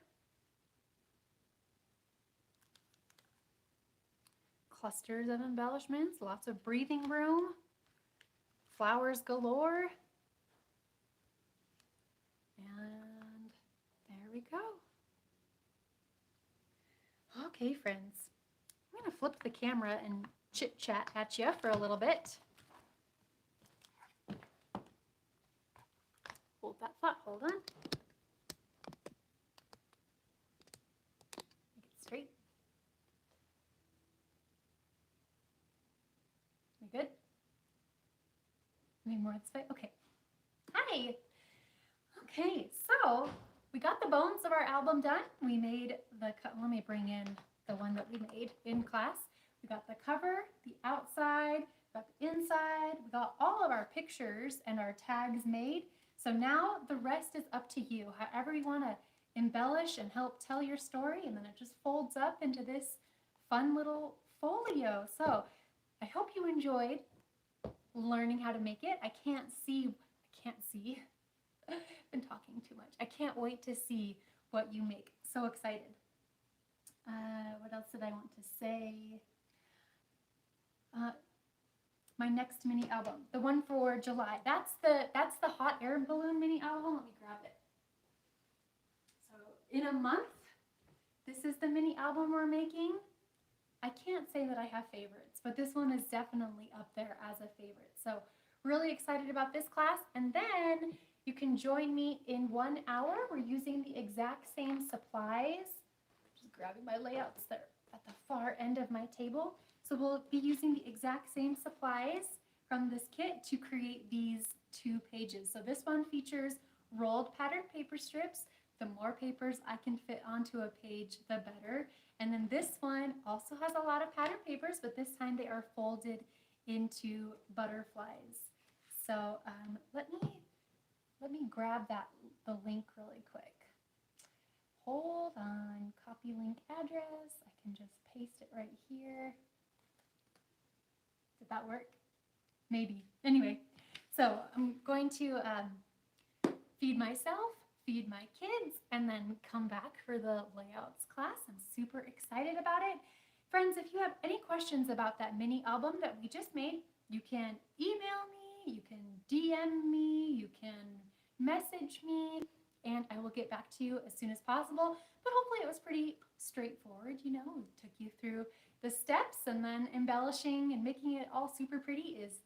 Clusters of embellishments, lots of breathing room, flowers galore. And there we go. Okay, friends, I'm going to flip the camera and chit chat at you for a little bit. Hold that thought, hold on. Make it straight. We good? Any more this way? Okay. Hi. Okay, so we got the bones of our album done. We made let me bring in the one that we made in class. We got the cover, the outside, we got the inside, we got all of our pictures and our tags made. So now the rest is up to you. However you want to embellish and help tell your story, and then it just folds up into this fun little folio. So I hope you enjoyed learning how to make it. I can't see. I've been talking too much. I can't wait to see what you make. So excited. What else did I want to say? My next mini album, the one for July. That's the hot air balloon mini album. Let me grab it. So in a month, this is the mini album we're making. I can't say that I have favorites, but this one is definitely up there as a favorite. So really excited about this class. And then you can join me in 1 hour. We're using the exact same supplies. Just grabbing my layouts there at the far end of my table. So we'll be using the exact same supplies from this kit to create these 2 pages. So this one features rolled patterned paper strips. The more papers I can fit onto a page, the better. And then this one also has a lot of patterned papers, but this time they are folded into butterflies. So let me grab the link really quick. Hold on, copy link address. I can just paste it right here. Did that work? Maybe. Anyway, so I'm going to feed myself, feed my kids, and then come back for the layouts class. I'm super excited about it. Friends, if you have any questions about that mini album that we just made, you can email me, you can DM me, you can message me, and I will get back to you as soon as possible. But hopefully it was pretty straightforward, you know. We took you through the steps, and then embellishing and making it all super pretty is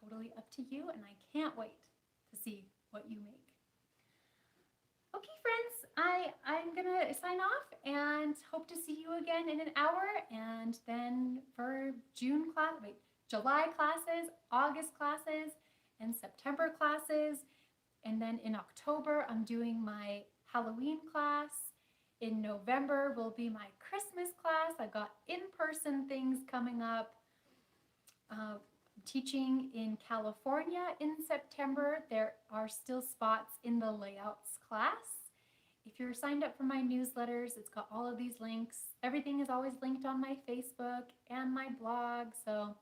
totally up to you, and I can't wait to see what you make. Okay, friends, I'm gonna sign off and hope to see you again in an hour. And then for July classes, August classes, and September classes. And then in October, I'm doing my Halloween class. In November will be my Christmas class. I've got in-person things coming up. Teaching in California in September. There are still spots in the layouts class. If you're signed up for my newsletters, it's got all of these links. Everything is always linked on my Facebook and my blog. So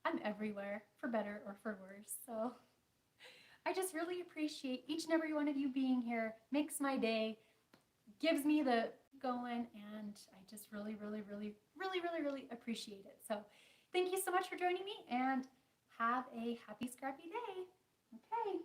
I'm everywhere, for better or for worse. So I just really appreciate each and every one of you being here. Makes my day, gives me the going, and I just really appreciate it. So thank you so much for joining me, and have a happy scrappy day. Okay.